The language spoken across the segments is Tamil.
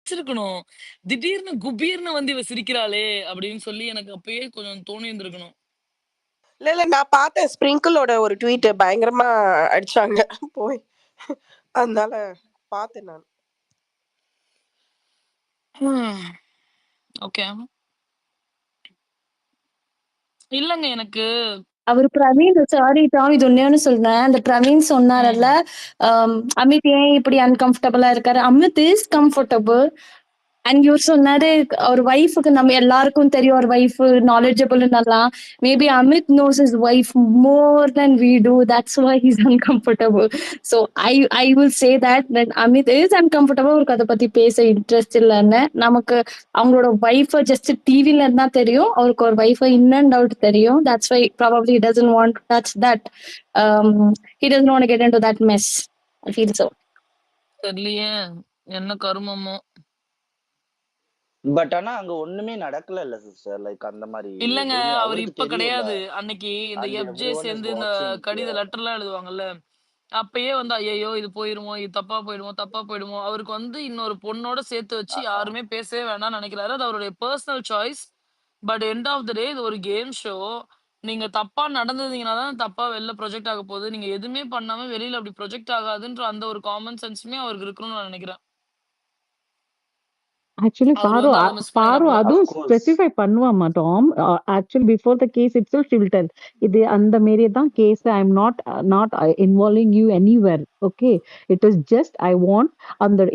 வச்சிருக்கணும். திடீர்னு குபீர்னு வந்து இவ சிரிக்கிறாளே! அப்படின்னு சொல்லி எனக்கு அப்பயே கொஞ்சம் தோணி இருந்திருக்கணும். இல்ல நான் பார்த்தேன். ஸ்ப்ரிங்கிளோட ஒரு ட்வீட் பயங்கரமா அடிச்சாங்க போய். அதனால பார்த்தேன் நான். ஓகே. இல்லங்க எனக்கு அவரு பிரவீன் சாரி டாம் இது ஒண்ணு சொல்றேன். அந்த பிரவீன் சொன்னாரல்ல, அமித் ஏன் இப்படி அன்கம்ஃபர்டபுளா இருக்காரு? Amit is comfortable. அண்ட் இவர் சொன்னாரு அவர் ஒய்ஃபுக்கு நம்ம எல்லாருக்கும் தெரியும் அவர் ஒய்ஃப் நாலேஜபிள் நல்லா maybe Amit knows his wife more than we do that's why he's uncomfortable so I will say that Amit is uncomfortable அவருக்கு அதை பத்தி பேச இன்ட்ரெஸ்ட் இல்லைன்னு நமக்கு அவங்களோட ஒய்ஃபை ஜஸ்ட் டிவில இருந்தா தெரியும் அவருக்கு ஒரு ஒய்ஃபை இன் அண்ட் அவுட் தெரியும் that's why probably doesn't want touch that he doesn't want get into that mess I feel so தெரியலையே என்ன கருமமோ பட் ஆனா அங்க ஒண்ணுமே நடக்கல இல்ல சிஸ்டர் லைக் அந்த மாதிரி இல்லங்க எதுவுமே அவர் அவருக்கு இப்ப தெரியும்ல கிடையாது அன்னைக்கு இந்த and எஃப்ஜே everyone is சேர்ந்து இந்த watching கடித here. லெட்டர் எல்லாம் எழுதுவாங்கல்ல அப்பயே வந்து ஐயோ இது போயிருமோ இது தப்பா போயிடுமோ அவருக்கு வந்து இன்னொரு பொண்ணோட சேர்த்து வச்சு யாருமே பேசவே வேண்டாம்னு நினைக்கிறாரு அது அவருடைய personal choice but end of the டே இது ஒரு கேம் ஷோ நீங்க தப்பா நடந்ததுங்கன்னா தான் தப்பா வெளில ப்ரொஜெக்ட் ஆக போகுது நீங்க எதுவுமே பண்ணாம வெளியில அப்படி ப்ரொஜெக்ட் ஆகாதுன்ற அந்த ஒரு காமன் சென்ஸுமே அவருக்கு இருக்கணும்னு நான் நினைக்கிறேன் Actually, அவர் வந்து அதை மிஸ் Paru பண்ணிடக்கூடாது அதுவும் Of course. specify பண்ணுவாமா Tom. Actually, before the case itself, she will tell. இது அந்த மாரி தான் case. I'm not involving you anywhere. Okay. It is just I want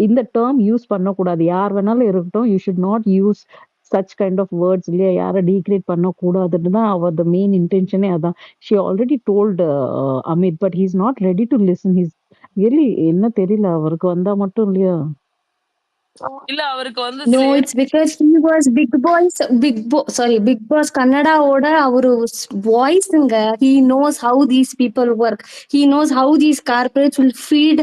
இந்த term use பண்ணக்கூடாது. யார் வேணாலும் இருக்கட்டும். You should not use such kind of words இல்லையா யாரை டீக்ரேட் பண்ணக்கூடாதுன்னு தான் அவர் the main intentionே அதான். She already told Amit, but he's not ready to listen. He's really என்ன தெரியல அவருக்கு வந்தா மட்டும் இல்லையா இல்ல அவருக்கு வந்து No, it's because he was Big Boss Kannadaoட அவரு voiceங்க. He knows how these people work. He knows how these corporates will feed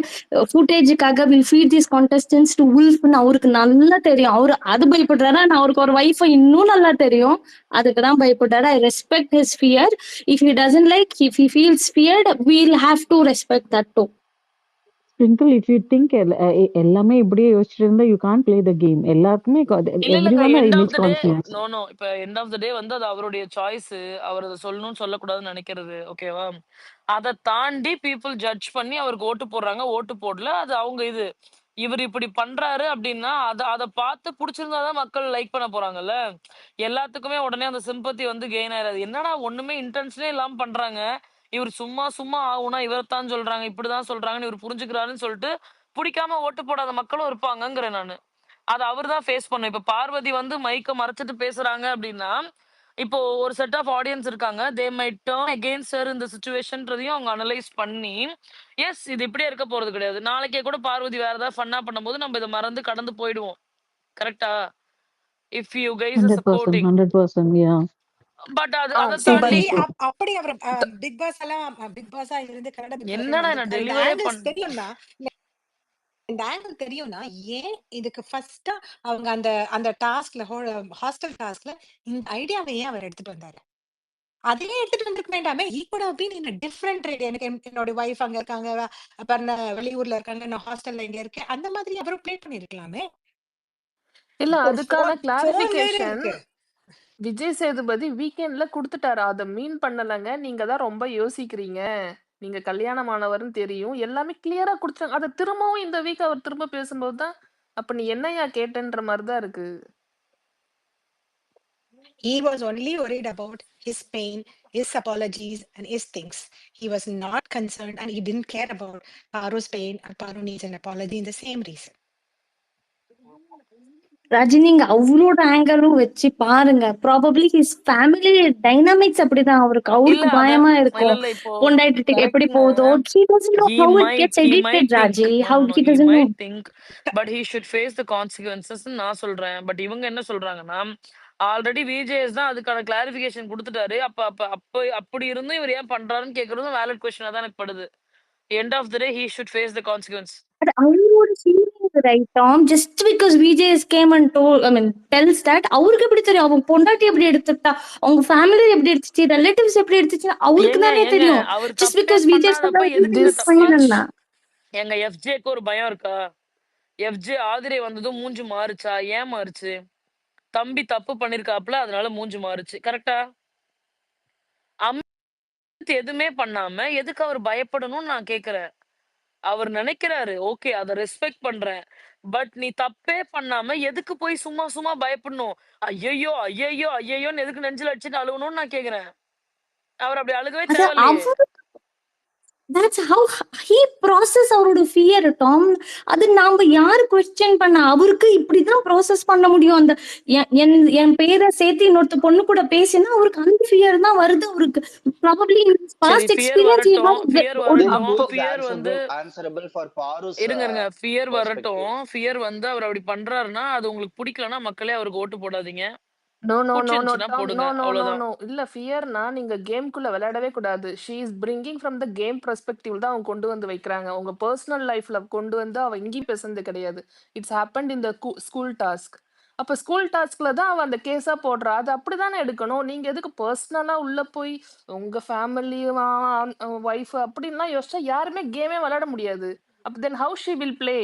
footageக்காக will feed these contestants to wolfன்னு அவருக்கு நல்லா தெரியும். அவரு அது பயப்படுறாரு ஆனா அவருக்கு ஒரு wife இன்னும் நல்லா தெரியும். அதுக்கு தான் பயப்படுறாரு. I respect his fear. If he doesn't like, if he feels feared, we'll have to respect that too. Sprinkle, if you think எல்லாமே இப்படியே யோசிச்சுட்டு இருந்தா you can play the game எல்லாருக்குமே எவ்ரிவன் இமேஜ் கான்சியஸ் நோ இப்ப எண்ட் ஆஃப் த டே வந்து அது அவருடைய சாய்ஸ் அவர் அதை சொல்லணும்னு சொல்லக்கூடாதுன்னு நினைக்கிறது ஓகேவா அதை தாண்டி பீப்புள் ஜட்ஜ் பண்ணி அவருக்கு ஓட்டு போடுறாங்க ஓட்டு போடல அது அவங்க இது இவர் இப்படி பண்றாரு அப்படின்னா அதை பார்த்து பிடிச்சிருந்தாதான் மக்கள் லைக் பண்ண போறாங்கல்ல எல்லாத்துக்குமே உடனே அந்த சிம்பத்தி வந்து கெயின் ஆயிடாது என்னடா ஒண்ணுமே இன்டென்ஷனே இல்லாம பண்றாங்க இவர் சும்மா ஆகுனா இவர்தான் சொல்றாங்க இப்படிதான் சொல்றாங்கன்னு இவர் புரிஞ்சுக்கிறாருன்னு சொல்லிட்டு பிடிக்காம ஓட்டு போடாத மக்களும் இருப்பாங்கங்கிறேன் நானு அது அவர் தான் ஃபேஸ் பண்ணும் இப்ப பார்வதி வந்து மைக்க மறைச்சிட்டு பேசுறாங்க அப்படின்னா இப்போ ஒரு செட் ஆஃப் ஆடியன்ஸ் இருக்காங்க they might turn against her இந்த சிச்சுவேஷன்றதையும் அவங்க அனலைஸ் பண்ணி எஸ் இது இப்படியே இருக்க போறது கிடையாது நாளைக்கே கூட பார்வதி வேற ஏதாவது ஃபன்னா பண்ணும்போது நம்ம இதை மறந்து கடந்து போயிடுவோம் கரெக்டா if you guys are 100% supporting 100% yeah but அது அதை சரி தாண்டி அப்படி அவர் பிக் பாஸ் எல்லாம் பிக் பாஸா இருந்து கன்னட பிக் என்னடா நான் டெலிவரே பாஸ் தெரியும்னா இந்த ஆங்கிள் தெரியும்னா ஏன் இதுக்கு ஃபர்ஸ்டா அவங்க அந்த டாஸ்க்ல ஹாஸ்டல் டாஸ்க்ல இந்த ஐடியாவை ஏன் அவர் எடுத்துட்டு வந்தாரு அதே எடுத்துட்டு வந்திருக்க வேண்டாமே ஈக்குவல் அப்படின்னு டிஃப்ரெண்ட் ஐடியா எனக்கு என்னோட ஒய்ஃப் அங்க இருக்காங்க அப்புறம் வெளியூர்ல இருக்காங்க நான் ஹாஸ்டல்ல இங்க இருக்கேன் அந்த மாதிரி அவரும் பிளே பண்ணிருக்கலாமே இல்ல அதுக்கான கிளாரிபிகேஷன் விஜய் சேதுபதி வீக்கெண்ட்ல குடுத்துட்டாரு அத மீன் பண்ணலங்க நீங்க தான் ரொம்ப யோசிக்கிறீங்க நீங்க கல்யாணமானவர்னு தெரியும் எல்லாமே கிளியரா குடுத்தாங்க அத திரும்பவும் இந்த வீக் அவர் திரும்ப பேசும்போது தான் அப்ப நீ என்னையா கேட்டன்ற மாதிரி தான் இருக்கு He was only worried about his pain, his apologies, and his things. He was not concerned and he didn't care about Paru's pain and Paru needs an apology in the same reason. ரஜினிங்க அவரோட ஆங்கிளும் வச்சு பாருங்க ப்ராபப்ளி ஹிஸ் ஃபேமிலி டைனாமிக்ஸ் அப்படிதான் அவருக்கு பயமா இருக்கும் பொண்டாட்டி எப்படி போதோ he doesn't know how it gets edited Raji how he doesn't know think but he should face the consequences நான் சொல்றேன் பட் இவங்க என்ன சொல்றாங்கன்னா ஆல்ரெடி விஜேஎஸ் தான் அதுக்கான கிளாரிபிகேஷன் கொடுத்துட்டாரு அப்படி இருந்தும் இவர் ஏன் பண்றாருன்னு கேக்குறதும் வேலிட் கொஸ்டினா தான் எனக்கு படுது end of the day he should face the consequence அவரோட feeling right Tom just because VJS came and told tells that அவருக்கு எப்படி தெரியும் அவங்க பொண்டாட்டி எப்படி எடுத்துட்டா அவங்க ஃபேமிலி எப்படி எடுத்துச்சு ரிலேட்டிவ்ஸ் எப்படி எடுத்துச்சு அவருக்கு தானே தெரியும் just because VJS எங்க எஃப்ஜேக்கு ஒரு பயம் இருக்கா எஃப்ஜே ஆதிரை வந்ததும் மூஞ்சி மாறுச்சா? ஏன் மாறுச்சு? தம்பி தப்பு பண்ணியிருக்காப்ல, அதனால மூஞ்சி மாறுச்சு. கரெக்ட்டா? அமித் எதுவுமே பண்ணாம, எதுக்கு அவரு பயப்படணும்னு நான் கேட்கிறேன். அவர் நினைக்கிறாரு, ஓகே அத ரெஸ்பெக்ட் பண்றேன். பட் நீ தப்பே பண்ணாம எதுக்கு போய் சும்மா சும்மா பயப்படணும்? ஐயய்யோ! ஐயய்யோ! ஐயய்யோன்னு எதுக்கு நெஞ்சில அடிச்சுட்டு அழுகணும்னு நான் கேட்கிறேன். அவர் அப்படி அழுகவே அது தேவையில்லையே! அவரு தட்ஸ் ஹவ் ஹி ப்ராசஸ் அவரோட ஃபியர் டாம். அது நாம யாரு கொஸ்டின் பண்ண? அவருக்கு இப்படிதான் ப்ராசஸ் பண்ண முடியும். அந்த என் பேரை சேர்த்து இன்னொருத்த பொண்ணு கூட பேசினா அவருக்கு அந்த ஃபியர் தான் வருது அவருக்கு. ப்ராபப்ளி சரி பாஸ்ட் ஃபியர் எக்ஸ்பீரியன்ஸ் வரட்டும், ஃபியர் ஒரு Then வரட்டும். who is ஃபியர் வந்து answerable for Paru's இருங்க, இருங்க. Fear perspective? வரட்டும். ஃபியர் வந்து அவர் அப்படி பண்றாருன்னா, அது உங்களுக்கு புடிக்கலன்னா மக்களே அவருக்கு ஓட்டு போடாதீங்க. No, no, no, no, புடிச்சிருந்துச்சுன்னா Tom. போடுங்க. நோ, நோ, நோ, அவ்வளோதான். நோ. இல்ல ஃபியர்னா நீங்க கேம்க்குள்ள விளையாடவே கூடாது. She is bringing from the game perspective தான் அவங்க கொண்டு வந்து வைக்கிறாங்க. உங்க பெர்சனல் லைஃப்ல கொண்டு வந்து அவ எங்கேயும் பேசுனது கிடையாது. It's happened in the school task. அப்ப ஸ்கூல் டாஸ்க்ல தான் அவ அந்த கேஸா போடுறா. அது அப்படிதானே எடுக்கணும். நீங்க எதுக்கு பர்சனலா உள்ள போய் உங்க ஃபேமிலி ஒய்ஃப் அப்படின்லாம் யோசிச்சா யாருமே கேமே விளையாட முடியாது. அப்ப then how she will play?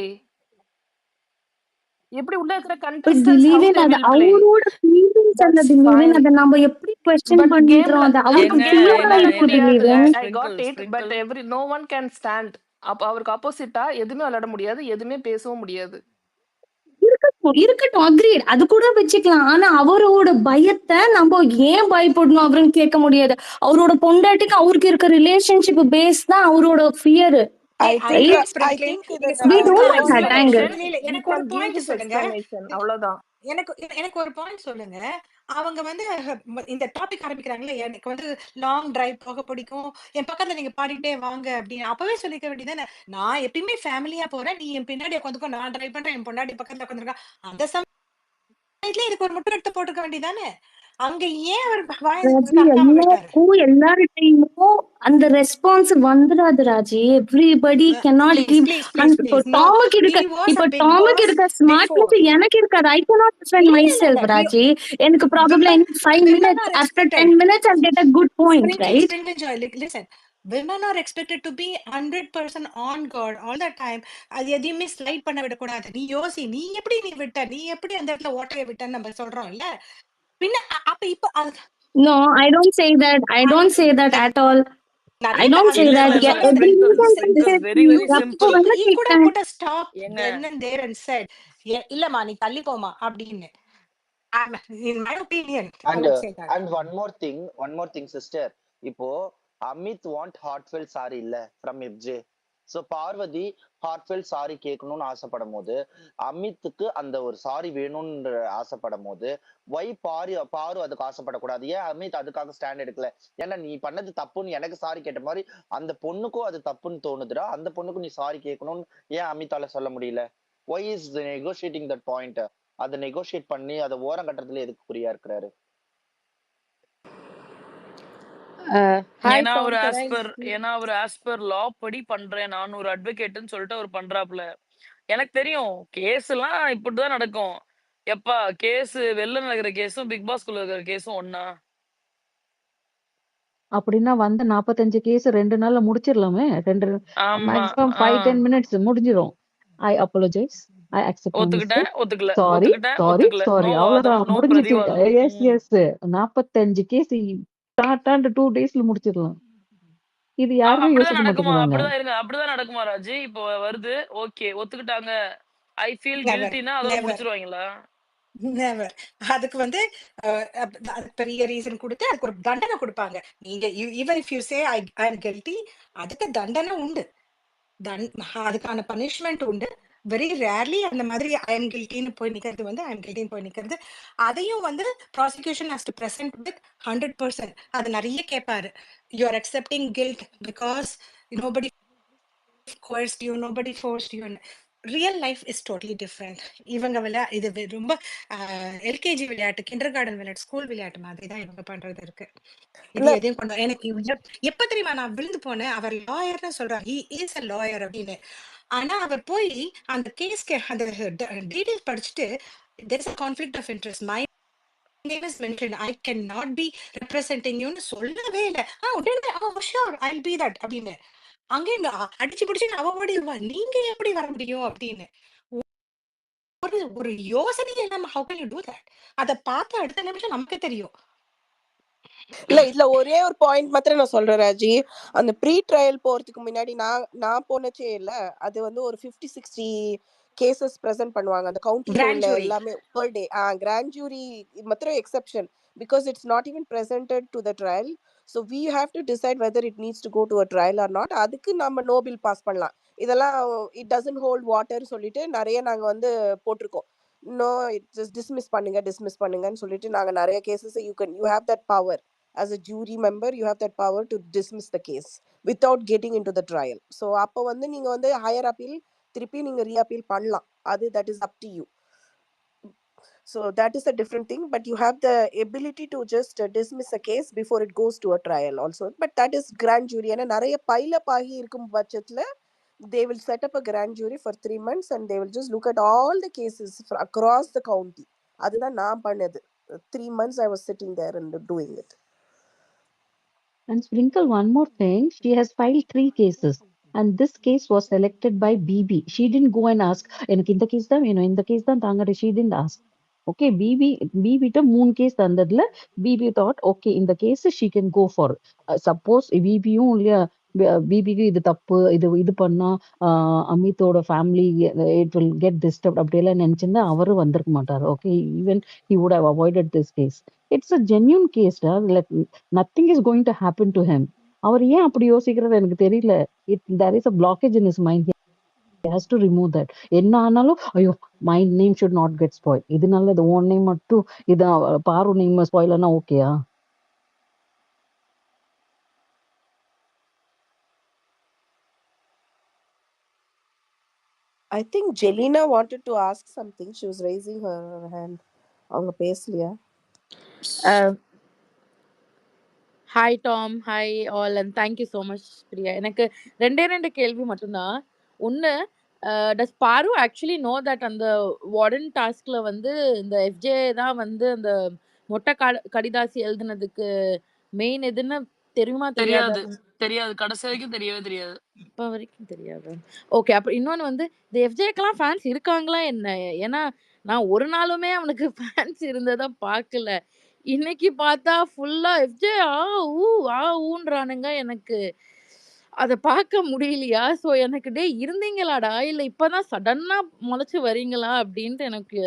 எப்படி உள்ள இருக்கிற பட் கண்டெஸ்டன்ட்ஸ் ஹவ் திலீவன் தே அது வில் பிளே? அவரோட ஃபீலிங்ஸ் அல்ல தட்ஸ் திலீவன். ஃபைன். அதை நம்ம எப்படி கொஸ்டின் பட் கேம்ல பண்றோம்? அது அவருக்கு அவருக்கு ஏங்க, கேம்ல ஃபியரா விளையாட என்ன இருக்கும் என்ன முடியாது. Thilivan. I got sprinkle it. But sprinkle no one can stand. அவருக்கு ஆப்போசிட்டா எதுவுமே விளையாட முடியாது. எதுவுமே பேசவும் முடியாது. இருக்கட்டும் அக்ரீட், அது கூட வச்சுக்கலாம். ஆனா அவரோட பயத்தை நம்ம ஏன் பயப்படணும் அப்படின்னு கேட்க முடியாது. அவரோட பொண்டாட்டிக்கு அவருக்கு இருக்க ரிலேஷன்ஷிப் பேஸ் தான் அவரோட ஃபியர். ஐ ஏய், திங்க் அகெயின் ரைட்? ஐ ஸ்ப்ரிங்க்லின் திங்க் இது நீங்க We அதுக்கு don't சொல்றதெல்லாம் have that இல்ல anger. எக்ஸ்பிளனேஷன். இல்ல யூ எனக்கு ஒரு கேன் கிவ் பாயிண்ட் திஸ் சொல்லுங்க. எக்ஸ்பிளனேஷன். அவ்வளவுதான். எனக்கு எனக்கு ஒரு பாயிண்ட் சொல்லுங்க. அவங்க வந்து இந்த டாபிக் ஆரம்பிக்கிறாங்களே, எனக்கு வந்து லாங் டிரைவ் போக பிடிக்கும், என் பக்கத்துல நீங்க பாடிட்டே வாங்க அப்படின்னு அப்பவே சொல்லிக்க வேண்டியதானே. நான் எப்பயுமே ஃபேமிலியா போறேன், நீ என் பின்னாடி உட்காந்துக்கோ, நான் டிரைவ் பண்றேன், என் பொண்டாடி பக்கத்துல உட்காந்துருக்கா. அந்த சமயத்துல இதுக்கு ஒரு முட்டை எடுத்து போட்டுக்க வேண்டியதானே. அங்க ஏன் அவர் வாயை ராஜி, திறக்காம விட்டாரு? எல்லார்கிட்டையும் அந்த ரெஸ்பான்ஸ் வந்துடாது Raji. Everybody cannot please give. Please அந்த ப்ளீஸ் இப்போ ப்ளீஸ் நோ. டாமுக்கு ஹி இருக்க வாஸ் இப்போ அ பிக் டாமுக்கு பாஸ் இருக்க ஸ்மார்ட்னஸ் பிஃபோர். எனக்கு இருக்காது. I cannot defend இல்ல இல்ல myself இல்ல ராஜி. எனக்கு probably I women need 5 women minutes. are After expected 10 minutes I'll get a good point, right? sprinkle joy. Listen, women are expected to be 100% on god all the time. அது எதையுமே ஸ்லைட் பண்ண விடக்கூடாது. நீ யோசி, நீ எப்படி விட்ட, நீ எப்படி அந்த இடத்துல ஓட்டைய விட்டன்னு நம்ம சொல்றோம்ல. பின்ன அப்ப இப்ப No, I don't say that. I don't say that at all. I நிறைய don't say இல்ல, that. இல்ல, இல்ல. Every sprinkle minute sprinkle very, you very you எப்போ சிம்பிள். you வேணா you could have கேட்பேன். put a stop ஏங்க then and there and said, இல்லம்மா நீ தள்ளி போமா அப்படின்னு. In my opinion, I And would say that. and one more thing, sister. இப்போ அமித் வாண்ட் ஹார்ட்ஃபெல் சாரி இல்ல from FJ. So Parvathy heartfelt sorry கேட்கணும்னு ஆசைப்படும் போது, அமித்துக்கு அந்த ஒரு சாரி வேணும்னு ஆசைப்படும் போது, பாரு அதுக்கு ஆசைப்படக்கூடாது? ஏன் அமித் அதுக்காக ஸ்டாண்ட் எடுக்கல? ஏன்னா நீ பண்ணது தப்புன்னு எனக்கு சாரி கேட்ட மாதிரி அந்த பொண்ணுக்கும் அது தப்புன்னு தோணுதுடா. அந்த பொண்ணுக்கும் நீ சாரி கேட்கணும்னு ஏன் அமித்தால சொல்ல முடியல? Why is negotiating that point? அதை நெகோஷியேட் பண்ணி அதை ஓரம் கட்டுறதுல எதுக்கு குறியா இருக்கிறாரு? ஹாய் ஏன்னா டாம், அவர் கேன் ஆஸ் ஐ பர் ஏன்னா அவர் ஆஸ் பர் லா படி பண்றேன், நான் ஒரு அட்வொகேட்னு சொல்லிட்டு அவர் பண்றாப்ல. எனக்கு தெரியும் கேஸ் எல்லாம் இப்படிதான் நடக்கும். எப்பா கேஸ் வெளில நடக்கிற கேஸும் பிக் பாஸ்குள்ள இருக்கிற கேஸும் ஒண்ணா? அப்படின்னா வந்த 45 கேஸ் 2 நாள்ல முடிச்சிடலாமே. ஆமா. மேக்ஸிமம் ஆ. 5-10 மினிட்ஸ் முடிஞ்சிரும். ஐ அப்பாலஜைஸ். ஐ அக்செப்ட் மை ஒத்துக்கிட்டேன், மிஸ்டேக். ஒத்துக்கல, சாரி, ஒத்துக்கிட்டேன், சாரி, ஒத்துக்கல. சாரி. நோ வாதம், அவ்வளவுதான் நோ முடிஞ்சிச்சு. பிரதிவாதம். S, S. 45 கேஸ் டாட்டான்னு 2 டேஸ்ல முடிச்சிடலாம். இது யாருமே அப்படிதான் யோசிக்க நடக்குமா? மாட்டேங்கிறாங்க. அப்படிதான் இருங்க. அப்படிதான் நடக்குமா ராஜி? இப்போ வருது. ஓகே. ஒத்துக்கிட்டாங்க. ஐ ஃபீல் Never, கில்ட்டினா அதோட never, முடிச்சிருவாங்களா? never. அதுக்கு வந்து அதுக்கு பெரிய ரீசன் கொடுத்து அதுக்கு ஒரு தண்டனை கொடுப்பாங்க. நீங்க even if you say I am guilty, அதுக்கு தண்டனை உண்டு. அதுக்கான பனிஷ்மெண்ட் உண்டு. வெரி ரேர்லி அந்த மாதிரி ஐ எம் கில்ட்டின்னு போய் நிக்கிறது வந்து ஐ எம் கில்ட்டின்னு போய் நிக்கிறது. அதையும் வந்து prosecution has to present with 100%. அது நிறைய கேட்பாரு. You are accepting guilt because nobody coerced you, nobody forced you. Real life is totally different. இவங்க இது ரொம்ப எல்கேஜி விளையாட்டு, கிண்டர் கார்டன் விளையாட்டு, ஸ்கூல் விளையாட்டு மாதிரி தான் இவங்க பண்றது இருக்கு. இது இல்ல எதையும் கொண்டு எனக்கு எப்ப தெரியுமா நான் விழுந்து போனேன். அவர் லாயர்னு சொல்றாங்க, ஹி இஸ் அ லாயர் அப்படின்னு. ஆனா அவர் போய் அந்த கேஸ்க்கு அந்த டீடைல் படிச்சுட்டு there is a conflict of interest, my name is mentioned, I cannot be representing you ன்னு சொல்லவே இல்லை. உடனே sure I will be that அப்படின்னு அங்கே அடிச்சு பிடிச்சு அவ ஓடிடுவா. நீங்க எப்படி வர முடியும் அப்படின்னு. ஒரு ஒரு யோசனையே இல்லாம how can you do that? அத பார்த்த அடுத்த நிமிஷம் நமக்கு தெரியும். இல்ல இதுல ஒரே ஒரு பாயிண்ட் மாத்திரம் நான் சொல்றேன் ராஜி. அந்த ப்ரீ ட்ரையல் போறதுக்கு முன்னாடி நான் போனச்சே இல்ல. அது வந்து ஒரு 50-60 கேசஸ் பிரசன்ட் பண்ணுவாங்க. அந்த கவுண்டில கிராண்ட் உள்ள ஜூரி. எல்லாமே பெர் டே. கிராண்ட் ஜூரி மாத்திரம் exception. Because it's not even presented to the trial. So we have to decide whether it needs to go to a trial or not. அதுக்கு நம்ம நோ பில் பாஸ் பண்ணலாம். இதெல்லாம் it doesn't hold water சொல்லிட்டு நிறைய நாங்க வந்து போட்டிருக்கோம். நோ just dismiss பண்ணுங்கன்னு சொல்லிட்டு நாங்க நிறைய cases you have that power. As a jury member you have that power to dismiss the case without getting into the trial. So அப்போ வந்து நீங்க வந்து higher appeal திருப்பி நீங்க reappeal பண்ணலாம். அது that is up to you. So that is a different thing, but you have the ability to just dismiss a case before it goes to a trial also. But that is grand jury. ஏன்னா நிறைய பைலப் ஆகி இருக்கும் பட்சத்துல they will set up a grand jury for 3 months and they will just look at all the cases across the county. அதுதான் நான் பண்ணது. 3 months I was sitting there and doing it. And sprinkle one more thing. She has filed 3 cases. And this case was selected by BB. She didn't go and ask, எனக்கு இந்த கேஸ் தான் வேணும், இந்த கேஸ் தான் தாங்க. She didn't ask. Okay, BB ட்ட 3 கேஸ் தந்ததுல BB thought, okay, இந்த case she can go for. Suppose BBயும் இல்லையா, பிபிக்கு இது தப்பு, இது பண்ணா அமித்தோட family it will get disturb அப்படியெல்லாம் நினைச்சிருந்தா அவரும் வந்திருக்க மாட்டாரு. Okay, even he would have avoided this case. It's a genuine case. Like nothing is going to happen to him. அவர் ஏன் அப்படி யோசிக்கிறது எனக்கு தெரியல. There is a blockage in his mind. He has to remove that. என்ன ஆனாலும் ஐயோ my name should not get spoiled. இதனால இது ஓன் நேம் மட்டும் இது பாரு நேம் ஸ்பாயில் ஆனா ஓகேயா? I think Jelena wanted to ask something. She was raising her hand. அவங்க பேசலையா? Hi Tom, hi all and thank you so much Priya. எனக்கு 2 கேள்வி மட்டும்தான். ஒன்று, டஸ் பாரு ஆக்சுவலி நோ தட் அந்த வார்டன் டாஸ்க்ல வந்து இந்த எஃப்ஜே தான் வந்து அந்த மொட்டை கடிதாசி எழுதுனதுக்கு மெயின் எதுன்னு தெரியுமா தெரியாதா? தெரியாது. கடைசி வரைக்கும் தெரியவே தெரியாது. இப்போ வரைக்கும் தெரியாது. ஓகே, அப்புறம் இன்னொன்று வந்து இந்த எஃப்ஜேக்கெல்லாம் ஃபேன்ஸ் இருக்காங்களா என்ன? ஏன்னா நான் ஒரு நாளுமே அவனுக்கு ஃபேன்ஸ் இருந்ததா பார்க்கல. இன்னைக்கு பார்த்தா ஃபுல்லா எஃப்ஜே ஊன்றானுங்க. எனக்கு அதை பார்க்க முடியலையா? ஸோ எனக்கு இருந்தீங்களாடா, இல்லை இப்பதான் சடனா முளைச்சு வரீங்களா அப்படின்ட்டு எனக்கு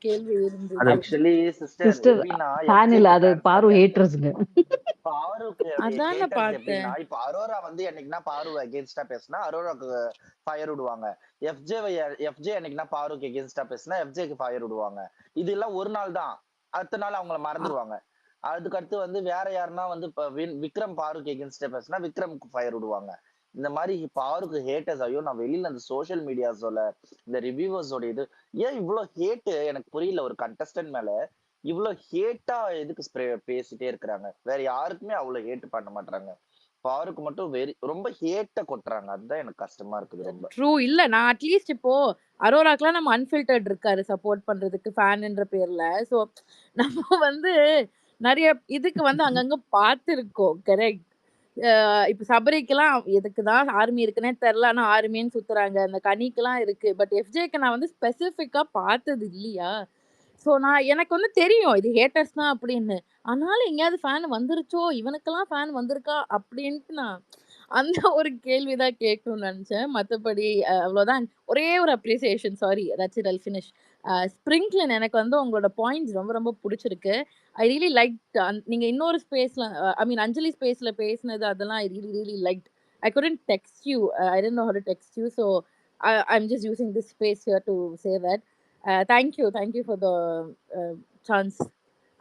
கேள்வி இருந்தது. அது ஆக்சுவலி சிஸ்டர் சிஸ்டர் எப்படின்னா ஃபேன் இல்ல, அது பாரு ஹேட்டர்ஸ்ங்க. பாருக்கு அதான ஹேட்டர்ஸ் பார்த்தேன். எப்படின்னா, இப்ப அரோரா வந்து என்னைக்குன்னா பாரு அகேன்ஸ்டா பேசினா அரோராக்கு ஃபயர் விடுவாங்க. எஃப்ஜே என்னைக்குன்னா பாருக்கு அகேன்ஸ்டா பேசினா எஃப்ஜேக்கு ஃபயர் விடுவாங்க. இது எல்லாம் ஒரு நாள் தான், அடுத்த நாள் அவங்கள மறந்துடுவாங்க. அதுக்கடுத்து வந்து வேற யாருன்னா வந்து இப்ப விக்ரம் பாருக்கு எகென்ஸ்டா பேசினா விக்ரமுக்கு ஃபயர் விடுவாங்க. இந்த மாதிரி பாருக்கு ஹேட்டர்ஸ், ஐயோ நான் வெளியில அந்த சோசியல் மீடியாஸோட இந்த ரிவ்யூவர்ஸோட இது ஏன் இவ்வளவு ஹேட்டு எனக்கு புரியல. ஒரு கண்டஸ்டன்ட் மேல இவ்வளவு ஹேட்டா எதுக்கு பேசிட்டே இருக்கிறாங்க? வேற யாருக்குமே அவ்வளவு ஹேட் பண்ண மாட்டாங்க, பாருக்கு மட்டும் ரொம்ப ஹேட்ட கொட்டுறாங்க. அதுதான் எனக்கு கஷ்டமா இருக்குது ரொம்ப. ட்ரூ. இல்ல நான் அட்லீஸ்ட் இப்போ அரோராக்கெல்லாம் நம்ம அன்ஃபில்டர்ட் இருக்காரு சப்போர்ட் பண்றதுக்கு ஃபேன்ன்ற பேர்ல. ஸோ நம்ம வந்து நிறைய இதுக்கு வந்து அங்கங்க பார்த்துருக்கோம். கரெக்ட். இப்போ சபரிக்கெல்லாம் எதுக்கு தான் ஆர்மி இருக்குன்னே தெரில, ஆனால் ஆர்மின்னு சுத்துறாங்க. அந்த கனிக்கெல்லாம் இருக்கு. பட் எஃப்ஜேக்கு நான் வந்து ஸ்பெசிஃபிக்காக பார்த்தது இல்லையா? ஸோ எனக்கு வந்து தெரியும் இது ஹேட்டர்ஸ் தான் அப்படின்னு. ஆனாலும் எங்கேயாவது ஃபேன் வந்துருச்சோ, இவனுக்கெல்லாம் ஃபேன் வந்திருக்கா அப்படின்ட்டு நான் அந்த ஒரு கேள்வி தான் கேட்கணும்னு நினச்சேன். மற்றபடி அவ்வளோதான். ஒரே ஒரு appreciation, sorry, that's it, Jal finish. ஸ்ப்ரிங்க்லின் எனக்கு வந்து உங்களோட பாயிண்ட்ஸ் ரொம்ப ரொம்ப பிடிச்சிருக்கு. I really like. நீங்கள் இன்னொரு ஸ்பேஸில், ஐ மீன் அஞ்சலி ஸ்பேஸில் பேசினது, அதெல்லாம் I really like. I couldn't text you. I didn't know how to text you. So I'm just using this space here to say that. Thank you for the chance.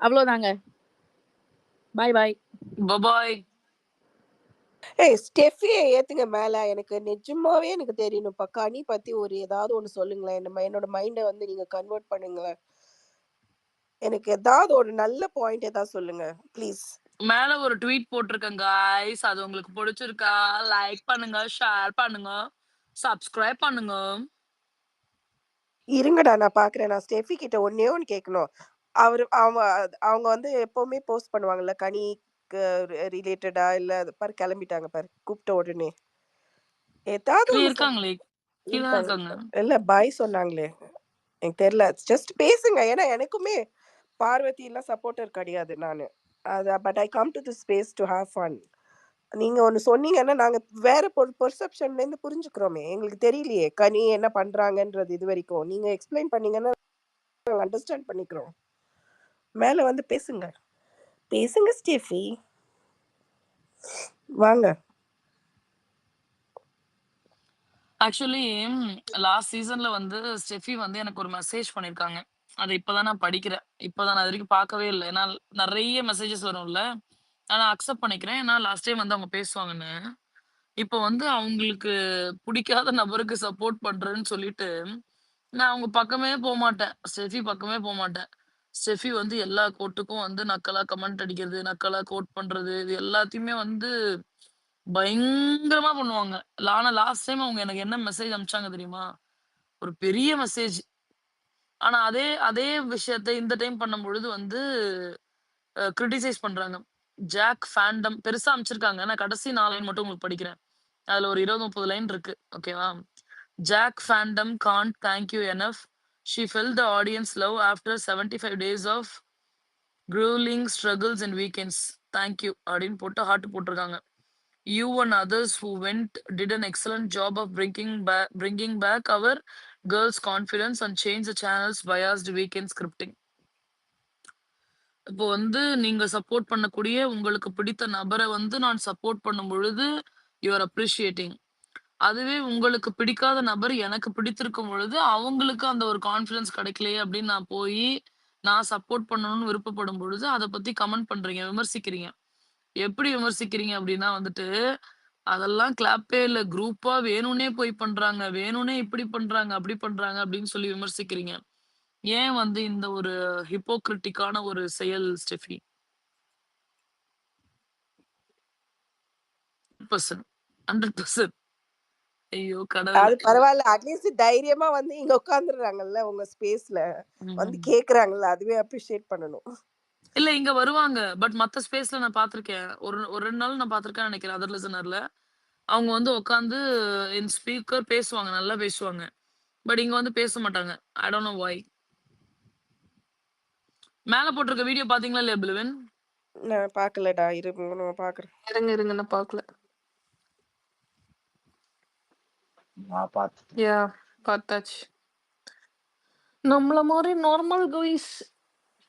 அவ்வளோதாங்க. பாய் பாய். பபாய். ஏய் ஸ்டெஃபியை ஏத்துங்க மேல. எனக்கு நிஜமாவே எனக்கு தெரியணும்ப்பா. கனி பத்தி ஒரு ஏதாவது ஒண்ணு சொல்லுங்களேன். என்னோட மைண்டை வந்து நீங்க கன்வெர்ட் பண்ணுங்களேன். எனக்கு ஏதாவது ஒரு நல்ல பாயிண்ட் ஏதாவது சொல்லுங்க ப்ளீஸ். மேல ஒரு ட்வீட் போட்டிருக்கேன் गाइस, அது உங்களுக்கு பிடிச்சிருக்கா? லைக் பண்ணுங்க, ஷேர் பண்ணுங்க, சப்ஸ்கிரைப் பண்ணுங்க. இருங்கடா நான் பாக்குறேன். நான் ஸ்டெஃபி கிட்ட ஒன்னே ஒன்று கேட்கணும். அவங்க வந்து எப்பவுமே போஸ்ட் பண்ணுவாங்கல்ல கனிக்கு ரிலேட்டடா, இல்ல பாரு கிளம்பிட்டாங்க பாரு கூப்பிட்ட உடனே ஏதாவது ஒண்ணு இருக்காங்களே, கீழே இருக்காங்க. இல்ல பாய் சொன்னாங்களே. எனக்கு தெரியல. ஜஸ்ட் பேசுங்க. ஏன்னா எனக்குமே பார்வதிலாம் சப்போர்ட்டர் கிடையாது நானு. But I come to this space to have fun. நீங்க ஒண்ணு சொன்னீங்கன்னா, நாங்க வேற பெர்செப்ஷன்லேருந்து புரிஞ்சுக்கிறோமே. எங்களுக்கு தெரியலையே கனி என்ன பண்றாங்கன்றது இதுவரைக்கும். நீங்க எக்ஸ்பிளைன் பண்ணீங்கன்னா நாங்க அண்டர்ஸ்டாண்ட் பண்ணிக்கிறோம். மேல வந்து பேசுங்க. பேசுங்க ஸ்டெஃபி. வாங்க. ஆக்சுவலி லாஸ்ட் சீசன்ல வந்து ஸ்டெஃபி வந்து எனக்கு ஒரு மெசேஜ் பண்ணியிருக்காங்க. அத இப்பதான் நான் படிக்கிறேன். இப்பதான் நான் இதுவரைக்கும் பார்க்கவே இல்ல. ஏன்னா நெறைய மெசேஜஸ் வரும்ல. ஆனா அக்செப்ட் பண்ணிக்கிறேன். ஏன்னா லாஸ்ட் டைம் வந்து அவங்க பேசுவாங்கன்னு. இப்போ வந்து அவங்களுக்கு புடிக்காத நபருக்கு சப்போர்ட் பண்றேன்னு சொல்லிட்டு, நான் அவங்க பக்கமே போமாட்டேன். ஸ்டெஃபி பக்கமே போமாட்டேன். ஸ்டெஃபி வந்து எல்லா கோட்டுக்கும் வந்து நக்கலா கமெண்ட் அடிக்கிறது, நக்கலா கோட் பண்றது, இது எல்லாத்தையுமே வந்து பயங்கரமா பண்ணுவாங்க. ஆனா லாஸ்ட் டைம் அவங்க எனக்கு என்ன மெசேஜ் அனுப்பிச்சாங்க தெரியுமா? ஒரு பெரிய மெசேஜ். ஆனா அதே அதே விஷயத்த இந்த டைம் பண்ணும்பொழுது வந்து கிரிட்டிசைஸ் பண்றாங்க. ஜாக் ஃபேண்டம் பெருசா அனுப்பிச்சிருக்காங்க. நான் கடைசி 4 லைன் மட்டும் உங்களுக்கு படிக்கிறேன். அதுல ஒரு 20, 30 லைன் இருக்கு. ஓகேவா? Jack fandom can't thank you enough. She felt the audience love after 75 days of grueling struggles and weekends. Thank you. அப்படின்னு போட்டு ஹார்ட் போட்டிருக்காங்க. You and others who went did an excellent job of bringing back our girls' confidence and change the channel's biased weekend scripting. இப்போ வந்து நீங்க சப்போர்ட் பண்ணக்கூடிய உங்களுக்கு பிடித்த நபரை வந்து நான் சப்போர்ட் பண்ணும் பொழுது யூ ஆர் அப்ரிஷியேட்டிங். அதுவே உங்களுக்கு பிடிக்காத நபர் எனக்கு பிடித்திருக்கும் பொழுது, அவங்களுக்கு அந்த ஒரு கான்ஃபிடன்ஸ் கிடைக்கலையே அப்படின்னு நான் போயி, நான் சப்போர்ட் பண்ணணும்னு விருப்பப்படும் பொழுது, அத பத்தி கமெண்ட் பண்றீங்க, விமர்சிக்கிறீங்க. எப்படி விமர்சிக்கிறீங்க அப்படின்னா வந்துட்டு, அதெல்லாம் கிளாப்பே இல்ல. குரூப்பா வேணும்னே போய் பண்றாங்க. வேணும்னே இப்படி பண்றாங்க, அப்படி பண்றாங்க அப்படின்னு சொல்லி விமர்சிக்கிறீங்க. ஏன் வந்து இந்த ஒரு ஹிப்போக்ரிட்டிக்கான ஒரு செயல் ஸ்டெஃபி? 100% 100% ஐயோ கடவுளே! அது பரவால்ல. அட்லீஸ்ட் தைரியமா வந்து இங்க உட்கார்ந்துடுறாங்கல்ல உங்க ஸ்பேஸ்ல. வந்து ம். கேட்கறாங்கல்ல. அதுவே அப்ரிஷியேட் பண்ணணும். இல்ல இங்க வருவாங்க. பட் மத்த ஸ்பேஸ்ல நான் பார்த்துருக்கேன். ஒரு ஒரு 2 நாள் நான் பார்த்துருக்கேன்னு நெனைக்கிறேன். அதர் லிசனர்ல. அவங்க வந்து உட்கார்ந்து இன் ஸ்பீக்கர் பேசுவாங்க. நல்லா பேசுவாங்க. பட் இங்க வந்து பேச மாட்டாங்க. I don't know why. மேல போட்டிருக்க வீடியோ பார்த்தீங்களா இல்லையா பிலுவின்? நான் பார்க்கலடா. இருங்க நான் பார்க்குறேன். இருங்க நான் பார்க்கல. நான் பார்த்துட்டேன். யா பார்த்தாச்சு. நம்மள மாரி நார்மல் காய்ஸ்.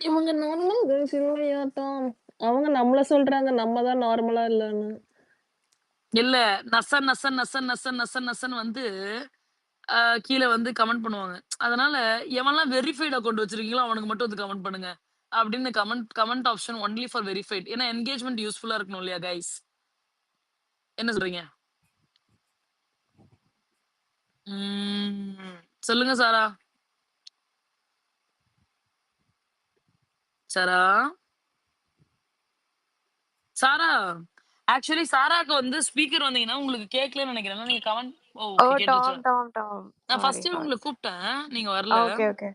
இவங்க நார்மல் காய்ஸ் இல்லையாட்டம். அவங்க நம்மள சொல்றாங்க நம்ம தான் நார்மலா இல்லன்னு. இல்ல. நச நச நச நச நச நசன்னு வந்து கீழ வந்து கமெண்ட் பண்ணுவாங்க. அதனால எவன்லாம் வெரிஃபைட் அக்கவுண்ட் வச்சிருக்கீங்களோ அவனுக்கு மட்டும் வந்து கமெண்ட் பண்ணுங்க. அப்படின்னு comment option only for verified. ஏன்னா என்கேஜ்மென்ட் யூஸ்ஃபுல்லா இருக்கணும் இல்லையா கைஸ்? என்ன சொல்றீங்க? சொல்லுங்க சாரா. சாரா? சாரா, ஆக்சுவலி சாராக்கு வந்து ஸ்பீக்கர் வந்தீங்கன்னா உங்களுக்கு கேட்கலன்னு நினைக்கிறேன். நீங்க கமெண்ட் ஓ! ஓகே கேட்டுருச்சு. டாம். நான் சாரி, ஃபர்ஸ்ட்டே சாரி. உங்கள கூப்பிட்டேன். நீங்க வரல. ஓகே.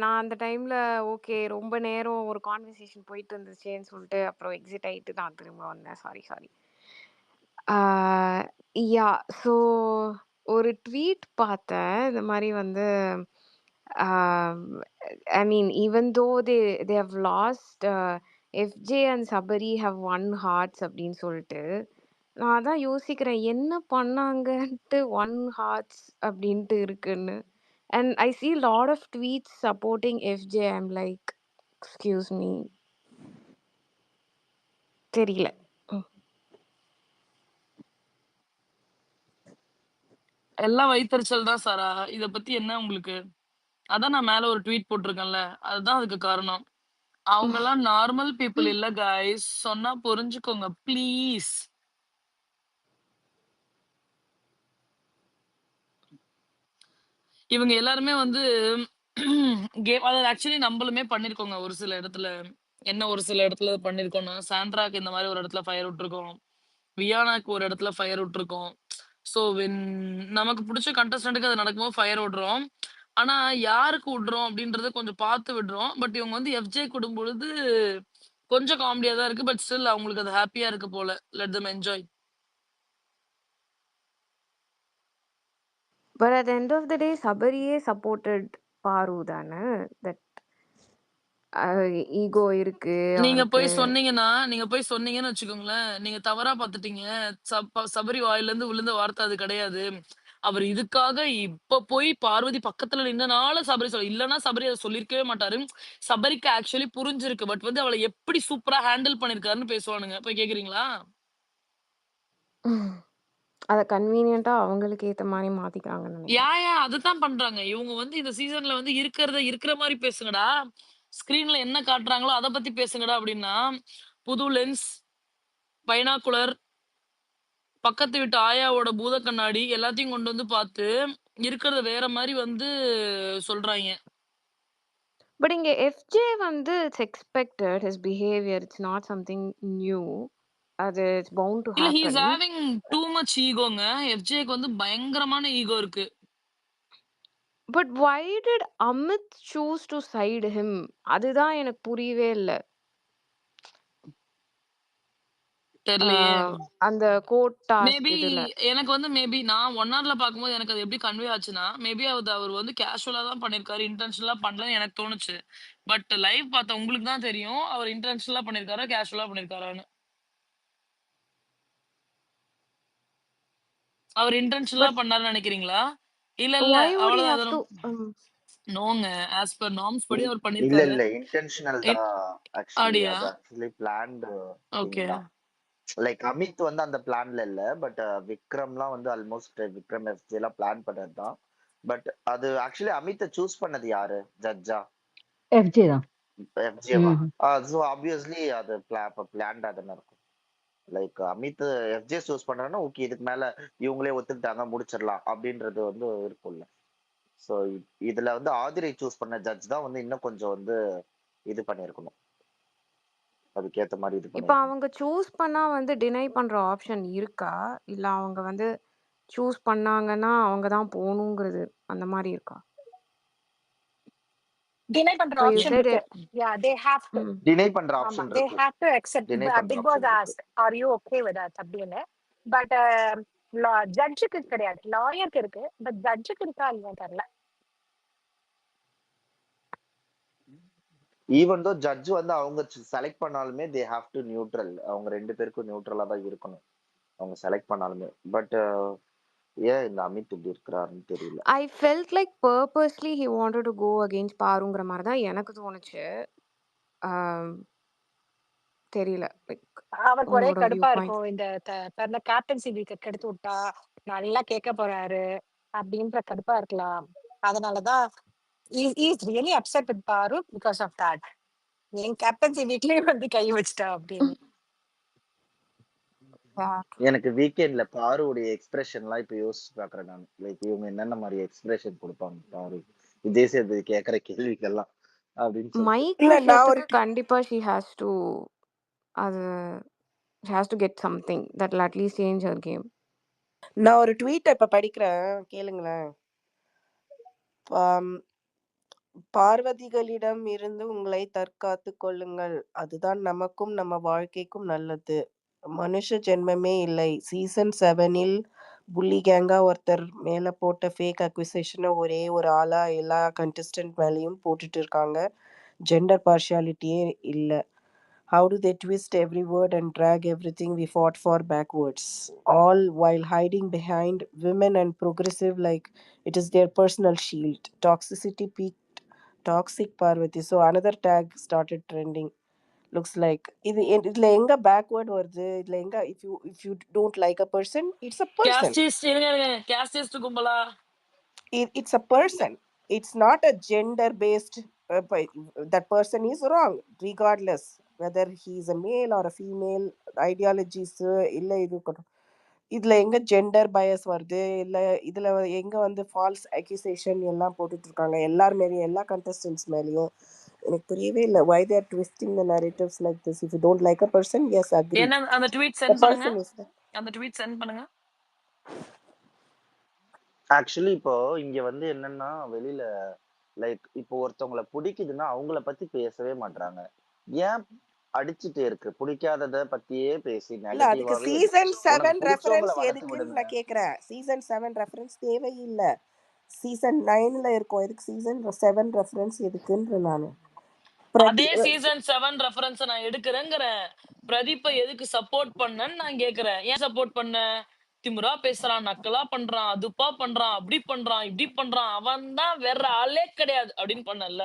நான் அந்த டைம்ல ஓகே ரொம்ப நேரம் ஒரு கான்வர்சேஷன் போயிட்டு இருந்துச்சேன்னு சொல்லிட்டு அப்புறம் எக்ஸிட் ஆயிட்டு நான் திரும்ப வந்தேன். சாரி. ஆ ஸோ ஒரு ட்வீட் பார்த்தேன். இந்த மாரி வந்து ஐ mean even though they have lost FJ and Sabari have one hearts அப்படின்னு சொல்லிட்டு நான் அதான் யோசிக்கிறேன் என்ன பண்ணாங்கன்ட்டு ஒன் ஹார்ட்ஸ் அப்படின்ட்டு இருக்குன்னு. And I see a lot of tweets supporting FJ. I'm like, excuse me. தெரியல. ம். எல்லாம் வயித்தெரிச்சல் தான் சாரா. இத பத்தி என்ன உங்களுக்கு? அதான் நான் மேல ஒரு ட்வீட் போட்டிருக்கேன்ல. அதுதான் அதுக்கு காரணம். அவங்கலாம் நார்மல் பீப்பிள் இல்ல கைஸ். சொன்னா புரிஞ்சுக்கோங்க ப்ளீஸ். இவங்க எல்லாருமே வந்து கேம் அதாவது ஆக்சுவலி நம்மளுமே பண்ணியிருக்கோங்க ஒரு சில இடத்துல. என்ன ஒரு சில இடத்துல பண்ணியிருக்கோம்னா, சாண்ட்ராக்கு இந்த மாரி ஒரு இடத்துல ஃபயர் விட்டுருக்கோம். வியானாக்கு ஒரு இடத்துல ஃபயர் விட்டுருக்கோம். ஸோ வென் நமக்கு புடிச்ச கண்டஸ்டன்ட்க்கு அது நடக்கும்போது ஃபயர் விடுறோம். ஆனா யாருக்கு விடுறோம் அப்படின்றத கொஞ்சம் பார்த்து விடுறோம். பட் இவங்க வந்து எஃப்ஜே விடும்பொழுது கொஞ்சம் காமெடியா தான் இருக்கு. பட் ஸ்டில் அவங்களுக்கு அது ஹேப்பியா இருக்கு போல. Let them enjoy. But at the end of the day, Sabariye supported Paru தானே. That ஈகோ இருக்கு நீங்க அவனுக்கு. போய் சொன்னீங்கன்னு வச்சுக்கோங்களேன், நீங்க தவறா பார்த்துட்டீங்க. சபரி வாயிலிருந்து விழுந்த வார்த்தை அது கிடையாது. அவர் இதுக்காக இப்ப போய் பார்வதி பக்கத்துல நின்னனால சபரி இல்லன்னா சபரி அத சொல்லியிருக்கவே மாட்டாரு. சபரிக்கு ஆக்சுவலி புரிஞ்சிருக்கு. பட் வந்து அவள எப்படி சூப்பரா ஹேண்டில் பண்ணியிருக்காருன்னு பேசுவானுங்க. போய் கேட்கிறீங்களா? அத கன்வீனியன்ட்டா அவங்களுக்கு ஏத்த மாரி மாத்திக்கிறாங்கன்னு நினைக்கிறேன். அதுதான் பண்றாங்க. இவங்க வந்து இந்த சீசன்ல வந்து இருக்கிறத இருக்கிற மாரி பேசுங்கடா. ஸ்க்ரீன்ல என்ன காட்டுறாங்களோ அத பத்தி பேசுங்கடா அப்படின்னா, புது லென்ஸ், பைனாகுலர், பக்கத்து வீட்டு ஆயாவோட பூத கண்ணாடி எல்லாத்தையும் கொண்டு வந்து பார்த்து, இருக்கிறத வேற மாரி வந்து சொல்றாய்ங்க. பட் இங்க எஃப்ஜே வந்து it's expected his behaviour. It's not something new. அது இட்ஸ் பவுண்ட் டு இல்ல he is happen. Having too much ஈகோங்க. எஃப்ஜேக்கு வந்து பயங்கரமான ஈகோ இருக்கு. But why did Amit choose to side him? அதுதான் எனக்கு புரியவே இல்ல. தெரியலையே. அந்த கோட் டாஸ்க் மேபி இதுல. எனக்கு வந்து நான் 1 ஹார்ல பார்க்கும்போது எனக்கு அது எப்படி கன்வே ஆச்சுன்னா, மேபி அவர் வந்து கேஷுவலா தான் பண்ணியிருக்காரு. இன்டென்ஷனலா பண்ணலன்னு எனக்கு தோணுச்சு. பட் லைவ் பார்த்த உங்களுக்கு தான் தெரியும். அவர் இன்டென்ஷனலா பண்ணியிருக்காரா, கேஷுவலா பண்ணியிருக்காரான்னு. அவர் இன்டென்ஷனலா பட் பண்ணாருன்னு நினைக்கிறீங்களா? இல்ல வை வுட் ஹி அவ்வளவுதான். Have to நோங்க. As per norms படி அவர் இல்ல பண்ணியிருக்காரு. இல்ல இன்டென்ஷனல் தான். ஆக்சுவலி அப்படியா? அது ஆக்சுவலி பிளான்டு திங் ஓகே. தான். லைக் அமித் வந்து அந்த பிளான்ல இல்ல. பட் விக்ரம்லாம் வந்து ஆல்மோஸ்ட் விக்ரம் எஃப்ஜே எல்லாம் பிளான் பண்ணது தான். பட் அது ஆக்சுவலி அமித்தை சூஸ் பண்ணது யாரு? ஜட்ஜா? எஃப்ஜே தான். எஃப்ஜேவா? ம். ஸோ ஆப்வியஸ்லி அது பிளான்டா தானே இருக்கும். லைக் அமித் எஃப்ஜே சூஸ் பண்றாங்கன்னா ஓகே, இதுக்கு மேல இவங்களே ஒத்துக்கிட்டாங்க முடிச்சிடலாம் அப்படின்றது வந்து இருக்கும்ல. ஸோ இதுல வந்து ஆதிரை சூஸ் பண்ண ஜட்ஜ் தான் வந்து இன்னும் கொஞ்சம் வந்து இது பண்ணிருக்கணும். அதுக்கேத்த மாதிரி இது இப்ப பண்ணிருக்கணும். அவங்க சூஸ் பண்ணா வந்து டினை பண்ற ஆப்ஷன் இருக்கா? இல்ல அவங்க வந்து சூஸ் பண்ணாங்கன்னா அவங்க தான் போகணுங்கிறது அந்த மாரி இருக்கா? டினை பண்ற So you ஆப்ஷன் said இருக்கு. யா தே ஹேவ் டு. டினை பண்ற ஆமா, ஆப்ஷன் தே இருக்கு. Have to accept. டினை பண்ற பிக் பாஸ் ஆப்ஷன் இருக்கு. Ask are you okay with that அப்படின்னு. பட் ஜட்ஜுக்கு கிடையாது, லாயருக்கு இருக்கு. பட் ஜட்ஜுக்கு இருக்கா இல்லையா தெரியல. ஈவன் தோ ஜட்ஜ் வந்து அவங்க செலக்ட் பண்ணாலுமே தே ஹாவ் டு நியூட்ரல். அவங்க 2 பேருக்கும் நியூட்ரலா தான் இருக்கணும் அவங்க செலக்ட் பண்ணாலுமே. பட் ஏன் இந்த அமித் இப்படி இருக்கிறாருன்னு தெரியல. I felt like purposely he wanted to go against பாருங்கிற மாதிரி தான் எனக்கு தோணுச்சு. தெரியல. லைக் அவருக்கு ஒரே உங்களோட வியூ கடுப்பா பாயிண்ட். இருக்கும். இந்த கேப்டன்சி வீக்க கெடுத்து விட்டா நல்லா கேட்க போறாரு அப்படின்ற கடுப்பா இருக்கலாம். அதனாலதான் இஸ் ரியலி அப்செட் வித் பாரு because of that. N captaincy வீக்லயே வந்து கை வச்சிட்டா அப்படின்னு. எனக்கு வீக்கெண்ட்ல பாருடைய எக்ஸ்பிரஷன்லாம் இப்ப யோசிச்சு பாக்குறேன் நான். லைக் இவங்க என்னென்ன மாதிரி எக்ஸ்பிரஷன் கொடுப்பாங்க பாரு விஜய் சேது கேக்குற கேள்விக்கெல்லாம் அப்படின்னு சொல்லிட்டு. மைக் இல்ல நான் ஒரு விஷயத்துக்கு கண்டிப்பா she has to அது she has to get something that will at least change her game. நான் ஒரு ட்வீட் இப்ப படிக்கிறேன், கேளுங்களேன். பார்வதிகளிடம் இருந்து உங்களை தற்காத்துக் கொள்ளுங்கள். அதுதான் நமக்கும் நம்ம வாழ்க்கைக்கும் நல்லது. மனுஷ ஜென்மமே இல்லை. சீசன் 7ல் புள்ளி கேங்கா ஒருத்தர் மேல போட்ட ஃபேக் அக்விசேஷனை ஒரே ஒரு ஆளா எல்லா கண்டஸ்டன்ட் மேலேயும் போட்டுட்டு இருக்காங்க. ஜெண்டர் பார்ஷியாலிட்டியே இல்லை. How do they twist every word and drag everything we fought for backwards, all while hiding behind women and progressive like it is their personal shield? Toxicity peaked. Toxic Parvati. So another tag started trending. Looks like இதுல எங்க backward வருது, இதுல எங்க if you don't like a person, it's a person. Casteist கும்பலா? It's a person. It's not a gender based that person is wrong regardless whether he is a male or a female. Ideologies இல்ல இதுல எங்க ஜெண்டர் பயஸ் வருது, இல்ல இதுல எங்க வந்து ஃபால்ஸ் அக்யூசேஷன் எல்லாம் போட்டுட்டு இருக்காங்க எல்லார் மேலேயும், எல்லா கண்டஸ்டன்ஸ் மேலேயும். எனக்கு புரியவே இல்லை why they are twisting the narratives like this. If you don't like a person, yes, agree, என்ன அந்த ட்வீட் the சென்ட் பண்ணுங்க. person is there. அந்த ட்வீட் சென்ட் பண்ணுங்க. ஆக்சுவலி இப்போ இங்க வந்து என்னன்னா வெளியில லைக் இப்போ ஒருத்தவங்களை பிடிக்குதுன்னா அவங்கள பத்தி பேசவே மாட்டாங்க. ஏன் அடிச்சுட்டே இருக்கு. பிடிக்காதத பத்தியே பேசி இல்ல அதுக்கு நெகட்டிவாவே இருக்கு. சீசன் உனக்கு 7 பிடிச்சவங்கள ரெஃபரன்ஸ் வளர்த்து எதுக்குன்னு விடுங்க. நான் கேக்குறேன். சீசன் 7 ரெஃபரன்ஸ் தேவையில்ல. சீசன் 9ல இருக்கும். எதுக்கு சீசன் 7 ரெஃபரன்ஸ் எதுக்குன்ற நானு. அதே சீசன் 7 ரெஃபரன்ஸ் நான் எடுக்கிறேங்கிறேன். பிரதீப்பை எதுக்கு சப்போர்ட் பண்ணேன்னு நான் கேக்குறேன். ஏன் சப்போர்ட் பண்ண? திமிரா பேசுறான், நக்கலா பண்றான், அதுப்பா பண்றான், அப்படி பண்றான், இப்படி பண்றான், அவன் தான் வேற ஆளே கிடையாது அப்படின்னு பண்ணல.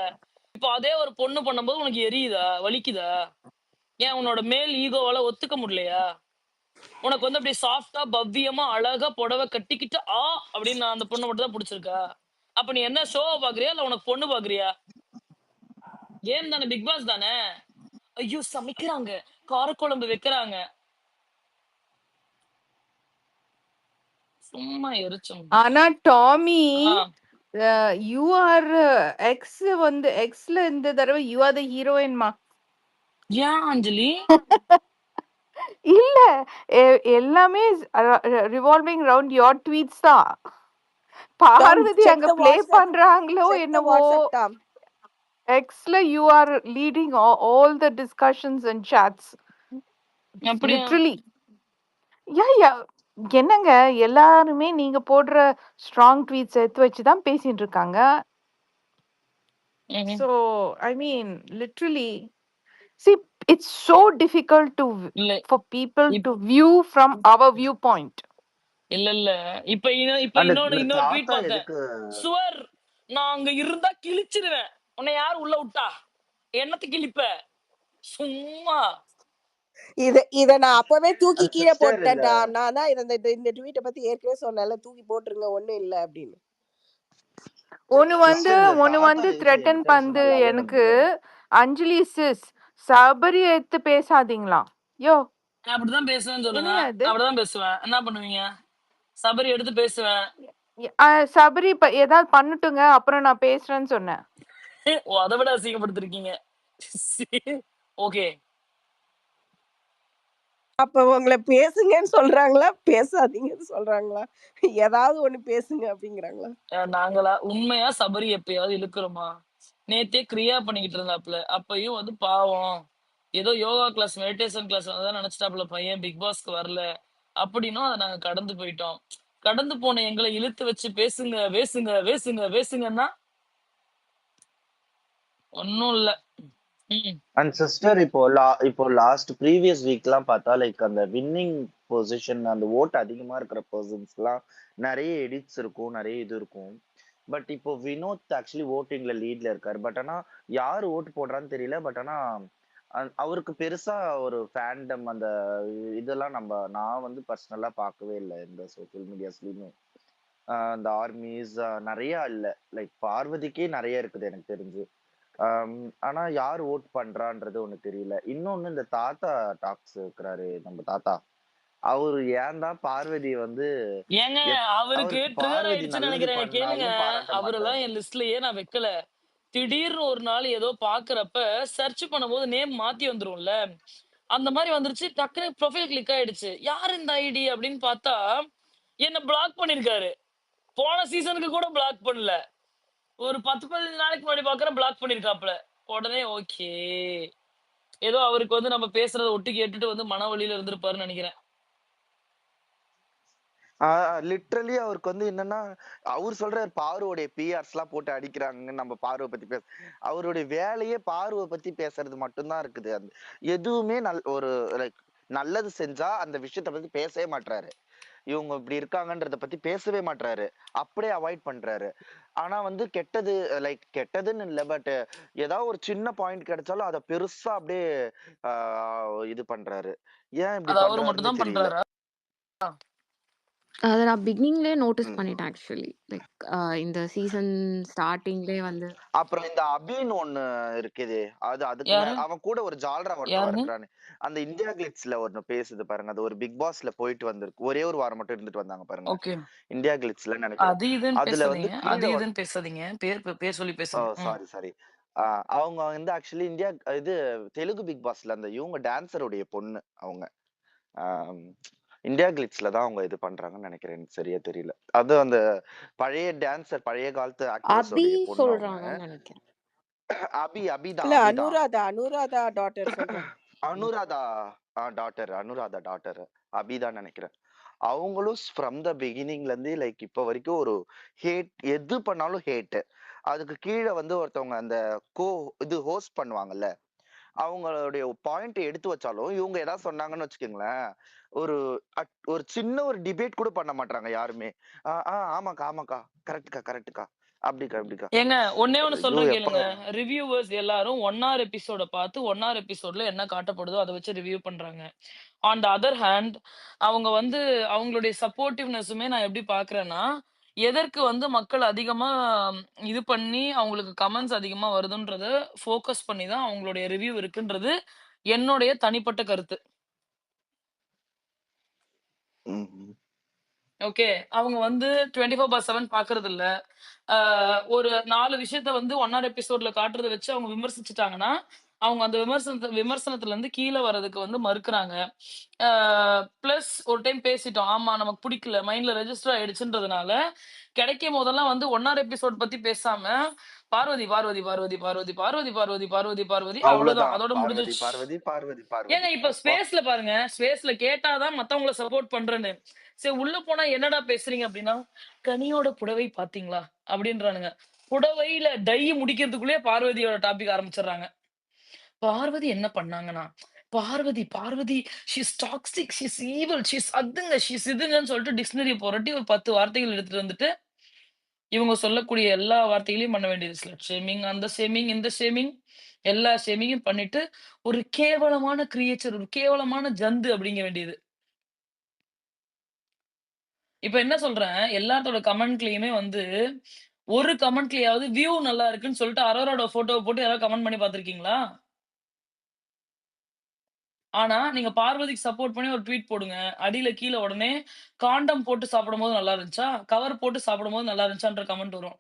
இப்போ அதே ஒரு பொண்ணு பண்ணும்போது உனக்கு எரியுதா, வலிக்குதா? ஏன் உன்னோட மேல் ஈகோவால ஒத்துக்க முடியலையா? உனக்கு வந்து அப்படி சாஃப்டா பவ்யமா அழகா புடவை கட்டிக்கிட்டு அப்படின்னு அந்த பொண்ணு மட்டும் தான் பிடிச்சிருக்கா? அப்ப நீ என்ன ஷோவை பாக்குறியா இல்ல உனக்கு பொண்ணு பாக்குறியா? கேம் தானே, பிக் பாஸ் தானே. ஐயோ சமைக்கிறாங்க, காரக்குழம்பு வைக்கிறாங்க, சும்மா எரிச்சம். ஆனா டாமி ஆ, யூ ஆர் எக்ஸ் வந்து எக்ஸ்ல இந்த தடவை யூ ஆர் த ஹீரோயின்மா. ஏன் அஞ்சலி? இல்ல எல்லாமே ரிவால்விங் ரவுண்ட் யோர் ட்வீட்ஸ் தான். பார்வதி check அங்க the ப்ளே WhatsApp. பண்றாங்களோ Check the என்னவோ. WhatsApp, Tom. எக்ஸ்ல you are leading all the discussions and chats அப்படியா? literally. யா என்னங்க எல்லாருமே நீங்க போடுற ஸ்ட்ராங் ட்வீட்ஸ் எடுத்து வச்சு தான் பேசிட்டு இருக்காங்க. ம்ஹும். So I mean literally see it's so difficult to இல்ல for people இப்- to view from our viewpoint. இல்ல இல்ல இப்ப அந்த இன்னொரு ட்வீட் தாத்தா பார்த்தேன். எதுக்கு சுவர், நான் அங்க இருந்தா கிழிச்சிருவேன். உன்னை யார் உள்ள விட்டா? என்னத்து கிழிப்ப? சும்மா இத நான் அப்பவே தூக்கி அந்த கீழே சிஸ்டர் இந்த போட்டேன்டா. நான் தான் இந்த ட்வீட்டை பத்தி ஏற்கனவே சொன்னேன்ல, தூக்கி போட்டுருங்க ஒண்ணும் இல்ல அப்படின்னு. ஒன்னு சிஸ்டர் இந்த தாத்தா வந்து எதுக்கு த்ரெட்டன் என்கிட்ட பண்ணு சொன்னாலும் எனக்கு வந்து அஞ்சலி சிஸ் சபரி எடுத்து பேசாதீங்களா யோ நான் அப்படிதான் பேசுவேன்னு சொல்லுங்க. என்னையா இது அப்படிதான் பேசுவேன். என்ன பண்ணுவீங்க? சபரி எடுத்து பேசுவேன். சபரி இப்ப ஏதாவது பண்ணட்டுங்க அப்புறம் நான் பேசுறேன்னு சொன்னேன். ஓ, அதை விட அசிங்கப்படுத்திருக்கீங்க. ஓகே, அப்ப உங்களை பேசுங்கன்னு சொல்றாங்களா, பேசாதீங்கன்னு சொல்றாங்களா? ஏதாவது ஒண்ணு பேசுங்க அப்படிங்கிறாங்களா? நாங்களா உண்மையா சபரி எப்பயாவது இழுக்கிறோமா? நேத்தே கிரியா பண்ணிக்கிட்டு இருந்தாப்புல, அப்பயும் வந்து பாவம் ஏதோ யோகா கிளாஸ், மெடிடேஷன் கிளாஸ் தான் நினைச்சிட்டாப்புல பையன், பிக் பாஸ்க்கு வரல அப்படின்னும் அதை நாங்க கடந்து போயிட்டோம். கடந்து போன எங்களை இழுத்து வச்சு பேசுங்க பேசுங்க பேசுங்க பேசுங்கன்னா ஒன்னும் இல்ல. அண்ட் சிஸ்டர் இப்போ லாஸ்ட் ப்ரீவியஸ் வீக்லாம் பார்த்தா லைக் அந்த வின்னிங் பொசிஷன் அந்த ஓட் அதிகமா இருக்கிற பர்சன்ஸ்லாம் நிறைய எடிட்ஸ் இருக்கும், நிறைய இது இருக்கும். பட் இப்போ வினோத் ஆக்சுவலி ஓட்டிங்ல லீட்ல இருக்காரு. பட் ஆனா யார் ஓட்டு போடுறான்னு தெரியல. பட் ஆனா அவருக்கு பெருசா ஒரு ஃபேண்டம் அந்த இதெல்லாம் நான் வந்து பர்சனலா பார்க்கவே இல்லை இந்த சோசியல் மீடியாஸ்லயுமே. இந்த ஆர்மிஸ் நிறைய இல்ல. லைக் பார்வதிக்கே நிறைய இருக்குது எனக்கு தெரிஞ்சு. ஆனா யார் ஓட் பண்றான்றது ஒண்ணு தெரியல. இன்னொன்னு இந்த தாத்தா டாக்ஸ் இருக்கிறாரு நம்ம தாத்தா, அவரு ஏன் தான் பார்வதி வந்து ஏங்க அவருக்கு ட்ரிகர் பார்வதி ஆயிடுச்சுன்னு நல்லது நினைக்கிறேன். கேளுங்க, பண்ணாலும் பாராட்ட அவரெல்லாம் மாட்டாரு. என் லிஸ்ட்லயே நான் வைக்கல. திடீர்னு ஒரு நாள் ஏதோ பாக்குறப்ப சர்ச் பண்ணும்போது நேம் மாத்தி வந்துரும்ல, அந்த மாதிரி வந்துருச்சு. டக்குனு ப்ரொஃபைல் கிளிக் ஆயிடுச்சு. யார் இந்த ஐடி அப்படின்னு பார்த்தா என்ன பிளாக் பண்ணிருக்காரு. போன சீசனுக்கு கூட பிளாக் பண்ணல, ஒரு 10-15 நாளைக்கு முன்னாடி பாக்குற பிளாக் பண்ணிருக்காப்ல. உடனே ஓகே, ஏதோ அவருக்கு வந்து நம்ம பேசுறத ஒட்டி கேட்டுட்டு வந்து மன வழியில இருந்திருப்பாருன்னு நினைக்கிறேன். லிட்ரலி அவருக்கு வந்து என்னன்னா, அவர் சொல்றாரு பார்வோடைய பிஆர்ஸ் எல்லாம் போட்டு அடிக்கிறாங்கன்னு. நம்ம பார்வை பத்தி அவருடைய வேலையே பார்வை பத்தி பேசுறது மட்டும்தான் இருக்குது. அந்த எதுவுமே ஒரு லைக் நல்லது செஞ்சா அந்த விஷயத்த பத்தி பேசவே மாட்டாரு. இவங்க இப்படி இருக்காங்கன்றத பத்தி பேசவே மாட்டாரு, அப்படியே அவாய்ட் பண்றாரு. ஆனா வந்து கெட்டது லைக் கெட்டதுன்னு இல்ல, பட் ஏதாவது ஒரு சின்ன பாயிண்ட் கிடைச்சாலும் அதை பெருசா அப்படியே இது பண்றாரு. ஏன் இப்படி அது அவரு மட்டும் பண்றாருன்னு தான் தெரியல. பண்றாரா? அத நான் பிகினிங்லயே நோட்டீஸ் ம். பண்ணிட்டேன் ஆக்சுவலி. லைக் இந்த சீசன் ஸ்டார்ட்டிங்லயே வந்து அப்புறம் இந்த அபின்னு ஒண்ணு இருக்குது. அதுக்கு யாரு அவன் கூட ஒரு ஜால்ரா ஒருத்தவன் யாருங்க? இருக்கிறானு. அந்த இந்தியா கிளிட்ஸ்ல ஒண்ணு பேசுது பாருங்க. அது ஒரு பிக் பாஸ்ல போயிட்டு வந்திருக்கு. ஒரே ஒரு வாரம் மட்டும் இருந்துட்டு வந்தாங்க பாருங்க. ஓகே, இந்தியா கிளிட்ஸ்ல நினைக்கிறேன். அது இதுன்னு அதுல வந்து பேசாதீங்க, அது கீழே இதுன்னு பேசாதீங்க. பேர் சொல்லி பேசுங்க. சாரி அவங்க வந்து ஆக்சுவலி இது தெலுங்கு பிக் பாஸ்ல அந்த இவங்க டான்சருடைய பொண்ணு அவங்க. ஆம், இந்தியா கிளிட்ஸ்ல தான் அவங்க இது பண்றாங்கன்னு நினைக்கிறேன். எனக்கு சரியா தெரியல. அது அந்த பழைய டான்சர், பழைய காலத்து ஆக்ட்ரஸ் அபி உடைய பொண்ணு அவங்க. சொல்றாங்கன்னு நினைக்கிறேன். அபி இல்ல அபிதான். அனுராதா டாட்டர் சொல்றேன். அனுராதா அனுராதா டாட்டர் அபிதான் நினைக்கிறேன். அவங்களும் ஃப்ரம் த பிகினிங்ல இருந்து லைக் இப்ப வரைக்கும் ஒரு ஹேட், எது பண்ணாலும் ஹேட். அதுக்கு கீழே வந்து ஒருத்தவங்க அந்த கோ இது ஹோஸ்ட் பண்ணுவாங்கல்ல, அவங்களுடைய பாயிண்ட் எடுத்து வச்சாலும் இவங்க ஏதாவது சொன்னாங்கன்னு வச்சுக்கோங்களேன், ஒரு ஒரு சின்ன ஒரு டிபேட் கூட பண்ண மாட்டாங்க யாருமே. ஆமாக்கா ஆமாக்கா, கரெக்ட்கா கரெக்ட்கா, அப்படிக்கா. ஏங்க ஒண்ணே ஒண்ணு ஐயோ சொல்றேன் எப்ப கேளுங்க. ரிவ்யூவர்ஸ் எல்லாரும் 1 எபிசோட பார்த்து 1 எபிசோட்ல என்ன காட்டப்படுதோ அத வச்சு ரிவ்யூ பண்றாங்க. ஆன் த அதர் ஹேண்ட் அவங்க வந்து அவங்களுடைய சப்போர்ட்டிவ்னஸுமே நான் எப்படி பார்க்குறேன்னா, எதற்கு வந்து மக்கள் அதிகமா இது பண்ணி அவங்களுக்கு கமெண்ட்ஸ் அதிகமா வருதுன்றத ஃபோக்கஸ் பண்ணி தான் அவங்களுடைய ரிவ்யூ இருக்குன்றது என்னுடைய தனிப்பட்ட கருத்து. ம். ஓகே. அவங்க வந்து 24/7 பார்க்கறதில்ல. ஒரு 4 விஷயத்த வந்து 1 எபிசோட்ல காட்டுறத வச்சு அவங்க விமர்சிச்சுட்டாங்கன்னா, அவங்க அந்த விமர்சனத்துலருந்து கீழ வரதுக்கு வந்து மறுக்குறாங்க. பிளஸ் ஒரு டைம் பேசிட்டோம். ஆமா நமக்கு புடிக்கல. மைண்ட்ல ரெஜிஸ்டர் ஆயிடுச்சுன்றதுனால, கிடைக்கும் போதெல்லாம் வந்து 1 எபிசோட் பத்தி பேசாம, பார்வதி, பார்வதி, பார்வதி, பார்வதி, பார்வதி, பார்வதி, பார்வதி, பார்வதி அவ்வளோதான். அவ்வளவுதான். அதோட பார்வதி முடிஞ்சிருச்சு. பார்வதி பார்வதி ஏங்க பார்வதி இப்ப அப்பா. ஸ்பேஸ்ல பாருங்க. ஸ்பேஸ்ல கேட்டா தான் மத்தவங்கள சப்போர்ட் பண்றேன்னு. சரி உள்ள போனா என்னடா பேசுறீங்க அப்டின்னா, "கனியோட புடவை பார்த்தீங்களா?" அப்டின்றானுங்க. புடவையில டை முடிக்கிறதுக்குள்ளயே பார்வதியோட டாபிக் ஆரம்பிச்சுடுறாங்க. பார்வதி என்ன பண்ணாங்கன்னா, Parvathy Parvathy she is toxic, she is evil, she is அதுங்க, ஷி இஸ் இதுங்கன்னு சொல்லிட்டு டிக்ஷனரிய புரட்டி ஒரு 10 வார்த்தைகள் எடுத்துட்டு வந்துட்டு, இவங்க சொல்லக்கூடிய எல்லா வார்த்தைகளையும் பண்ண வேண்டியது. ஸ்லட் ஷேமிங், அந்த ஷேமிங், இந்த ஷேமிங் எல்லா ஷேமிங்கும் பண்ணிட்டு, ஒரு கேவலமான கிரியேச்சர், ஒரு கேவலமான ஜந்து அப்படிங்க வேண்டியது. இப்ப என்ன சொல்றேன், எல்லாத்தோட கமெண்ட்லயுமே வந்து, ஒரு கமெண்ட்லயாவது வியூ நல்லா இருக்குன்னு சொல்லிட்டு அரோராவோட ஃபோட்டோவ போட்டு யாராவது கமெண்ட் பண்ணி பார்த்திருக்கீங்களா? ஆனா, நீங்க பார்வதிக்கு சப்போர்ட் பண்ணி ஒரு ட்வீட் போடுங்க. அடியில கீழ உடனே காண்டம் போட்டு சாப்பிடும்போது நல்லா இருந்துச்சா? கவர் போட்டு சாப்பிடும்போது நல்லா இருந்துச்சான்ற கமெண்ட் வரும்.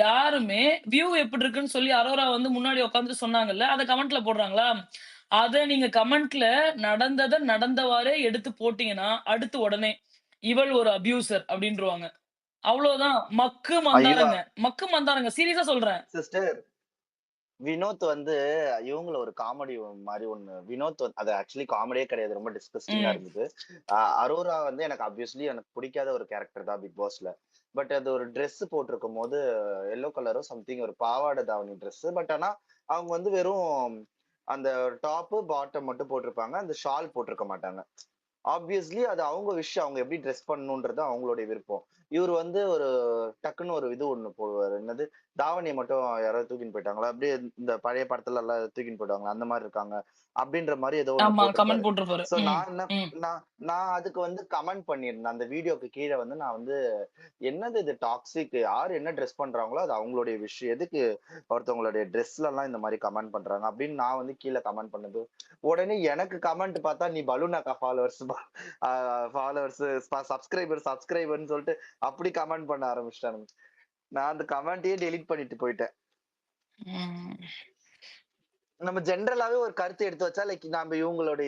யாருமே வியூ எப்படி இருக்குன்னு சொல்லி அரோரா வந்து முன்னாடி உட்கார்ந்துட்டு சொன்னாங்கல்ல, அத கமெண்ட்ல போடுறாங்களா? அத நீங்க கமெண்ட்ல நடந்தத நடந்தவாறே எடுத்து போட்டீங்கன்னா, அடுத்து உடனே இவள் ஒரு அப்யூசர் அப்டின்ருவாங்க. அவ்வளோதான். மக்கு ஐயோ மந்தாரங்க. மக்கு மந்தாரங்க. சீரியஸா சொல்றேன். சிஸ்டர், வினோத் வந்து இவங்கள ஒரு காமெடி மாதிரி ஒண்ணு, வினோத் அது ஆக்சுவலி காமெடியே கிடையாது, ரொம்ப டிஸ்கஸ்டிங்கா ம். இருந்தது. அரோரா வந்து எனக்கு ஆப்வியஸ்லி எனக்கு பிடிக்காத ஒரு கேரக்டர் தான் பிக் பாஸ்ல. பட் அது ஒரு Dress போட்டிருக்கும் போது எல்லோ கலரோ சம்திங், ஒரு பாவாடை தாவணி Dress. பட் ஆனா அவங்க வந்து வெறும் அந்த டாப் பாட்டம் மட்டும் போட்டிருப்பாங்க, அந்த ஷால் போட்டிருக்க மாட்டாங்க. ஆப்வியஸ்லி அது அவங்க விஷயம், அவங்க எப்படி ட்ரெஸ் பண்ணணும்ன்றது அவங்களுடைய விருப்பம். இவர் வந்து ஒரு டக்குன்னு ஒரு இது ஒண்ணு போடுவாரு, என்னது, தாவணியை மட்டும் யாராவது தூக்கின்னு போயிட்டாங்களா, அப்படியே இந்த பழைய படத்துல எல்லாம் தூக்கின்னு போயிட்டாங்களா, அந்த மாதிரி இருக்காங்க அப்படின்ற மாதிரி ஏதோ ஒண்ணு ஆமா. கமெண்ட் போட்டிருப்பாரு. போட்டிருப்பாரு. சோ ம். நான் என்ன, ம். நான் நான் அதுக்கு வந்து கமெண்ட் பண்ணியிருந்தேன் அந்த வீடியோக்கு கீழே வந்து. நான் வந்து, என்னது இது டாக்ஸிக், யார் என்ன ட்ரெஸ் பண்றாங்களோ அது அவங்களுடைய விஷயம், எதுக்கு ஒருத்தவங்களுடைய ட்ரெஸ்ல எல்லாம் இந்த மாதிரி கமெண்ட் பண்றாங்க அப்படின்னு நான் வந்து கீழே கமெண்ட் பண்ணது. உடனே எனக்கு கமெண்ட் பார்த்தா, நீ பலூனாக்கா ஃபாலோவர்ஸ், ஃபாலோவர்ஸ், சப்ஸ்கிரைபர்னு சொல்லிட்டு அப்படி கமெண்ட் பண்ண ஆரம்பிச்சிட்டானுங்க. நான் அந்த கமெண்ட்டையே டெலீட் பண்ணிட்டு போயிட்டேன். ம். நம்ம ஜென்ரலாவே ஒரு கருத்து எடுத்து வச்சா லைக் நாம இவங்களோட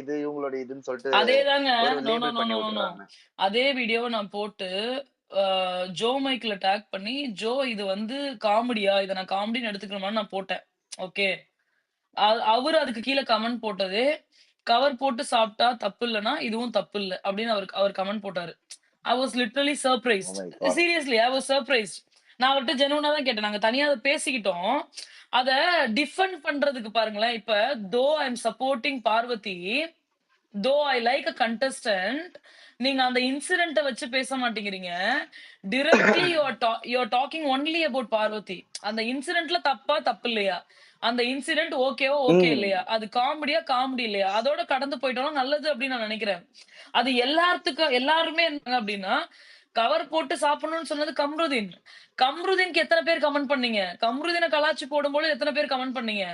இதுன்னு சொல்லிட்டு அதேதாங்க. ஒரு நோ, நோ, லேபிள் நோ, பண்ணி நோ, நோ, நோ. விட்டுறாங்க. அதே வீடியோவ நான் போட்டு, அ ஜோ மைக்ல டாக் பண்ணி, "ஜோ இது வந்து காமெடியா? இத நான் காமெடின்னு எடுத்துக்கணுமான்னு" நான் போட்டேன். ஓகே. அவரு அதுக்கு கீழ கமெண்ட் போட்டது, "கவர் போட்டு சாப்பிட்டா தப்பு இல்லன்னா, இதுவும் தப்பு இல்ல." அப்படின்னு அவர் கமெண்ட் போட்டாரு. I was literally oh surprised. My God. Seriously I was surprised. நான் அவர்ட்ட ஜெனுயினா தான் கேட்டேன். நாங்க தனியா அத பேசிக்கிட்டோம். அத டிஃபெண்ட் பண்றதுக்கு பாருங்களேன், இப்ப தோ ஐ அம் சப்போர்ட்டிங் பார்வதி, தோ ஐ லைக் அ கண்டஸ்டன்ட், நீங்க அந்த இன்சிடென்ட்ட வச்சு பேச மாட்டேங்கிறீங்க. Directly you are talking only about Parvathy. அந்த இன்சிடென்ட்ல தப்பா, தப்பு இல்லையா? அந்த இன்சிடென்ட் ஓகேவா, ஓகே ம். இல்லையா? அது காமெடியா, காமெடி இல்லையா? அதோட கடந்து போயிட்டோம்னா நல்லது அப்படின்னு நான் நினைக்கிறேன். அது எல்லாருமே இருந்தாங்க அப்படின்னா, கவர் போட்டு சாப்பிடணும்னு சொன்னது கம்ருதீன். கம்ருதீன்க்கு எத்தன பேர் கமெண்ட் பண்ணீங்க? கம்ருதீன கலாய்ச்சு போடும்போது எத்தன பேர் கமெண்ட் பண்ணீங்க?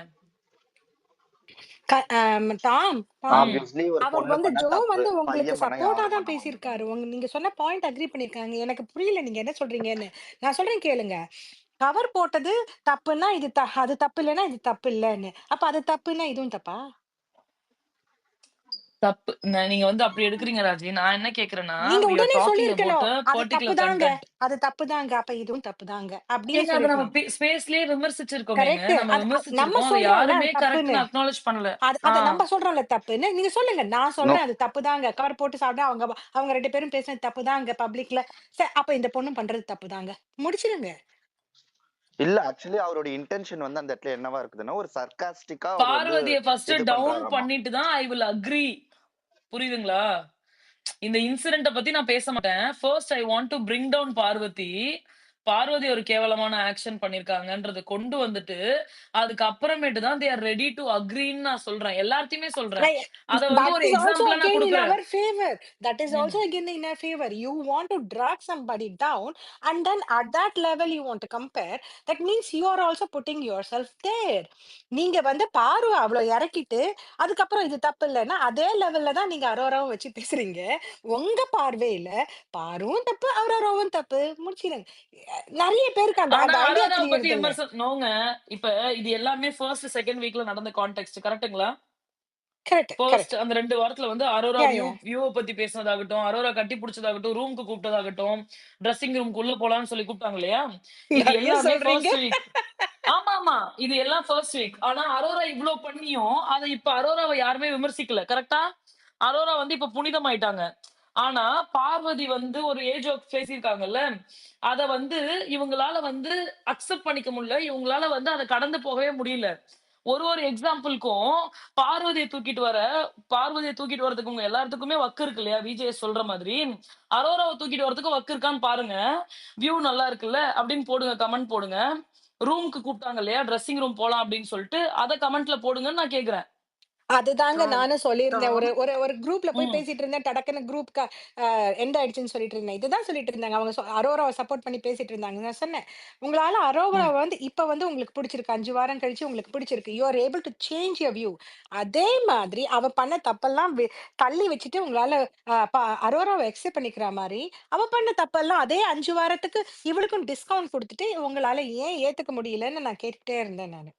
Tom, Tom. ம். ஆப்வியஸ்லி ஒரு அவர் பொண்ணு வந்து பண்ணா ஜோ தப்பு, வந்து உங்களுக்கு பையன் பண்ணா சப்போர்ட்டா யாரும் தான் பண்ண மாட்டாங்க. பேசியிருக்காரு. நீங்க சொன்ன பாயிண்ட் அக்ரி பண்ணியிருக்காங்க. எனக்கு புரியல நீங்க என்ன சொல்றீங்கன்னு. நான் சொல்றேன் கேளுங்க. கவர் போட்டது தப்புன்னா அது தப்பு இல்லன்னா இது தப்பு இல்லன்னு. அப்ப அது தப்புன்னா இதுவும் தப்பா? தப்பு. நீங்க வந்து அப்படி எடுக்குறீங்க ராஜி. நான் என்ன கேட்கிறேன்னா, நீங்க we are உடனே talking about சொல்லியிருக்கணும். a அது particular தப்புதாங்க. content. அது தப்புதாங்க. அப்ப இதுவும் தப்புதாங்க. அப்படின்னு ஏங்க அத நம்ம சொல்லியிருக்கணும். ஸ்பேஸ்லயே விமர்சிச்சிருக்கோமேங்க. கரெக்ட். நம்ம அது நம்ம விமர்சிச்சிருக்கோம். அத சொல்றோம்ல யாருமே அது தப்புன்னு. கரெக்ட்ன்னு அக்னாலெட்ஜ் பண்ணல. ஆ. அத நம்ம சொல்றோம்ல தப்புன்னு. நீங்க சொல்லுங்க. நான் நோ சொல்றேன் அது தப்புதாங்க. கவர் போட்டு சாப்பிட்டா அவங்க 2 பேரும் பேசினது தப்புதாங்க பப்ளிக்ல. அப்ப இந்த பொண்ணும் பண்றது தப்புதாங்க. முடிச்சிடுங்க. இல்ல ஆக்சுவலி அவரோட இன்டென்ஷன் வந்து அந்த இடத்துல என்னவா இருக்குதுன்னா ஒரு சர்காஸ்டிக்கா அவர் வந்து பார்வதிய ஃபர்ஸ்ட் இது டவுன் பண்றாராமா. பண்ணிட்டு தான் ஐ வில் அக்ரி. புரியுதுங்களா? இந்த இன்சிடென்ட்ட பத்தி நான் பேச மாட்டேன். First I want to bring down Parvathy. Parvathy ஒரு கேவலமான ஆக்ஷன் பண்ணிருக்காங்கன்றத கொண்டு வந்துட்டு, அதுக்கு அப்புறமேட்டு தான் தே ஆர் ரெடி டூ அக்ரின்னு நான் சொல்றேன். எல்லார்த்தையுமே சொல்றேன். Right. அத வந்து That ஒரு is also எக்ஸாம்பிளா நான் again in குடுக்குறேன். our favor. That is ம். also again in our favor. You want to drag somebody down, and then at that level you want to compare. That means you are also putting yourself there. நீங்க வந்து பார்வை அவ்வளவு இறக்கிட்டு அதுக்கப்புறம் இது தப்பு இல்லைன்னா அதே லெவல்ல தான் நீங்க அரோராவும் வச்சு பேசுறீங்க. உங்க பார்வையில பாருவும் தப்பு அரோராவும் தப்பு முடிச்சிடுங்க. நிறைய பேருக்கு அந்த ஆனா அந்த ஐடியா அரோராவ பத்தி தெரியறது இல்ல. நோங்க. இப்ப இது எல்லாமே ஃபர்ஸ்ட், செகண்ட் வீக்ல நடந்த கான்டெக்ஸ்ட் கரெக்ட்டுங்களா? Correct first correct. அந்த 2 வாரத்துல வந்து அரோரா யா யா. வியூவ பத்தி பேசினதாகட்டும், அரோரா கட்டி புடிச்சதாகட்டும், ரூம்க்கு கூப்பிட்டதாகட்டும், ட்ரெஸ்ஸிங் ரூம்க்குள்ள போலான்னு சொல்லி கூப்பிட்டாங்க இல்லையா? இது நிறைய எல்லாமே சொல்றீங்க. First week. ஆமாமா. இது எல்லாம் ஃபர்ஸ்ட் வீக். ஆனா அரோரா இவ்ளோ பண்ணியும், அத இப்ப அரோராவ யாருமே விமர்சிக்கல. கரெக்ட்டா? அரோரா வந்து இப்ப புனிதமாயிட்டாங்க. ஆனா பார்வதி வந்து ஒரு ஏஜ் ஆஃப் பேசியிருக்காங்கல்ல. அத வந்து இவங்களால வந்து அக்செப்ட் பண்ணிக்க முடியல. இவங்களால வந்து அத கடந்து போகவே முடியல. ஒரு ஒரு எக்ஸாம்பிள்க்கும் பார்வதிய தூக்கிட்டு வரதுக்கு உங்க எல்லாத்துக்குமே வக்கு இருக்கு இல்லையா? விஜேஎஸ் சொல்ற மாதிரி. அரோராவ தூக்கிட்டு வரதுக்கு வக்கு இருக்கான்னு பாருங்க. வியூ நல்லா இருக்குல்ல அப்படின்னு போடுங்க. கமெண்ட் போடுங்க. ரூம்க்கு கூப்பிட்டாங்க இல்லையா? ட்ரெஸ்ஸிங் ரூம் போலாம் அப்படின்னு சொல்லிட்டு, அத கமெண்ட்ல போடுங்கன்னு நான் கேட்கிறேன். அதுதாங்க டாம் நானும் சொல்லியிருந்தேன். ஒரு டாம் ஒரு ஒரு குரூப்ல போய் ம். பேசிட்டு இருந்தேன். டடக்குன்னு குரூப் எண்ட் ஆயிடுச்சுன்னு சொல்லிட்டு இருந்தேன். இதுதான் சொல்லிட்டு இருந்தாங்க. அவங்க அரோராவை சப்போர்ட் பண்ணி பேசிட்டு இருந்தாங்க. நான் சொன்னேன், உங்களால அரோராவை ம். வந்து இப்ப வந்து உங்களுக்கு பிடிச்சிருக்கு. 5 வாரம் கழிச்சு உங்களுக்கு பிடிச்சிருக்கு. You are able to change your view. அதே மாதிரி அவ பண்ண தப்பெல்லாம் தள்ளி வச்சுட்டு உங்களால அரோராவை அக்செப்ட் பண்ணிக்கிற மாதிரி அவ பண்ண தப்பெல்லாம் அதே 5 வாரத்துக்கு இவளுக்கும் டிஸ்கவுண்ட் கொடுத்துட்டு உங்களால ஏன் ஏத்துக்க முடியலன்னு நான் கேட்டுட்டே இருந்தேன் நானு.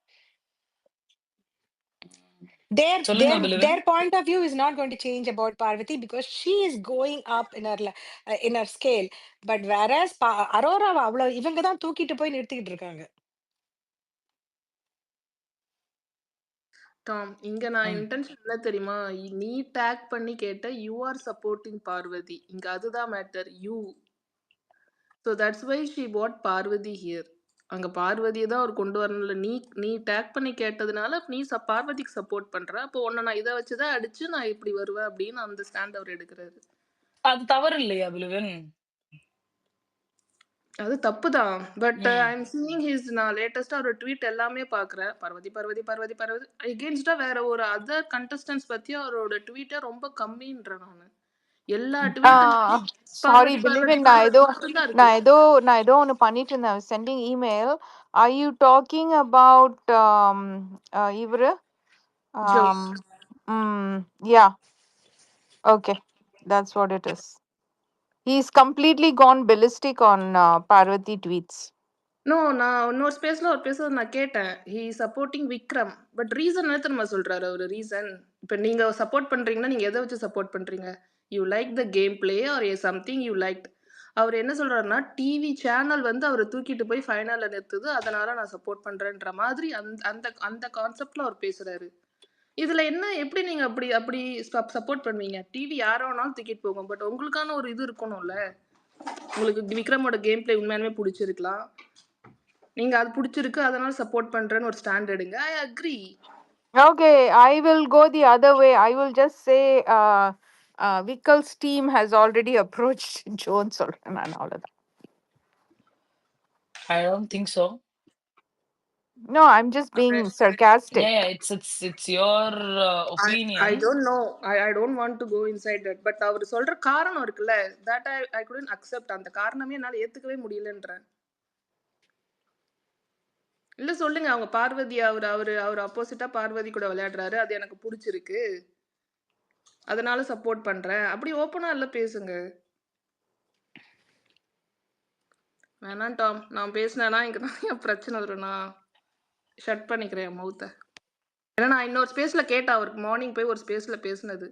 their சொல்லுங்க their பிலுவின். their point of view is not going to change about Parvati because she is going up in her scale. But whereas Aurora அவ்வளவு இவங்க தான் தூக்கிட்டு போய் நிறுத்திக்கிட்டு இருக்காங்க. டாம் இங்க நான் ம். இன்டென்ஷன் என்ன தெரியுமா? நீ டேக் பண்ணி கேட்ட யூ ஆர் சப்போர்ட்டிங் பார்வதி. இங்க அதுதான் matter. You. So that's why she put Parvathy here. அங்க பார்வதியை தான் அவர் கொண்டு வரணும்ல. நீ நீ டேக் பண்ணி கேட்டதுனால நீ பார்வதிக்கு சப்போர்ட் பண்ற. அப்போ உன்னை நான் இதை வச்சுதான் அடிச்சு நான் இப்படி வருவேன் அப்படின்னு அந்த ஸ்டாண்ட் அவர் எடுக்கிறாரு. அது தவறு இல்லையா பிலுவின்? அது தப்புதான். பட் ம். ஐ எம் சீயிங் ஹிஸ் நான் லேட்டஸ்டா ஒரு ட்வீட் எல்லாமே பாக்குறேன். பார்வதி பார்வதி பார்வதி பார்வதி எகெயின்ஸ்டா வேற ஒரு அதர் கண்டஸ்டன்ஸ் பத்தி அவரோட ட்வீட்டை ரொம்ப கம்மின்றேன் நான். எல்லா ட்வீட்டுமே சாரி பார்வதி பார்வதி பிலிவின் பார்வதி மட்டும்தான் இருக்கு. நான் ஏதோ ஒன்று பண்ணிட்டு இருந்தேன் sending email. Are you talking about இவரு Joe yeah okay that's what it is. He's completely gone ballistic on Parvati tweets. No நான் இன்னொரு ஸ்பேஸ்ல ஒரு பேசுறது நான் கேட்டேன். He supporting Vikram. But reason என்ன தெரியுமா சொல்றாரு அவரு? ரீசன் இப்போ நீங்க சப்போர்ட் பண்றீங்கன்னா நீங்க எதை வச்சு சப்போர்ட் பண்றீங்க? You like the game play or something you like. அவர் என்ன சொல்றாருன்னா டிவி சேனல் வந்து அவரை தூக்கிட்டு போய் ஃபைனல்ல நிறுத்துது, அதனால நான் சப்போர்ட் பண்றேன்ற மாதிரி அந்த அந்த அந்த கான்செப்ட்ல அவர் பேசுறாரு. இதுல என்ன எப்படி நீங்க அப்படி அப்படி சப்போர்ட் பண்ணுவீங்க? டிவி யாரோ வேணாலும் தூக்கிட்டு போகும், பட் உங்களுக்கான ஒரு இது இருக்கணும்ல. உங்களுக்கு விக்ரமோட கேம் பிளே உண்மையாலுமே பிடிச்சிருக்கலாம், நீங்க அது பிடிச்சிருக்கு அதனால சப்போர்ட் பண்றேன்னு ஒரு ஸ்டாண்ட் எடுங்க. I agree. Okay, I will go the other way. I will just say Vikal's team has already approached Jones. நான் அவ்வளவுதான். I don't think so. No, I'm just being sarcastic. Yeah, it's your I opinion. don't know. I don't want to go inside that. But அவர் சொல்ற காரணம் இருக்குல்ல, that I couldn't accept. அந்த காரணமே என்னால ஏத்துக்கவே முடியலன்றேன். இல்ல சொல்லுங்க, அவங்க பார்வதி அவர் ஆப்போசிட்டா பார்வதி கூட விளையாடுறாரு, அது எனக்கு பிடிச்சிருக்கு, அதனால சப்போர்ட் பண்றேன், அப்படி ஓப்பனா இல்ல பேசுங்க. வேணாம் டாம், நான் பேசினேன்னா இங்க நிறைய பிரச்சனை வரும். நான் ஷட் பண்ணிக்கிறேன் மவுத்தை. ஏன்னா நான் இன்னொரு ஸ்பேஸ்ல கேட்டேன் அவருக்கு மார்னிங் போய் ஒரு ஸ்பேஸ்ல பேசினது.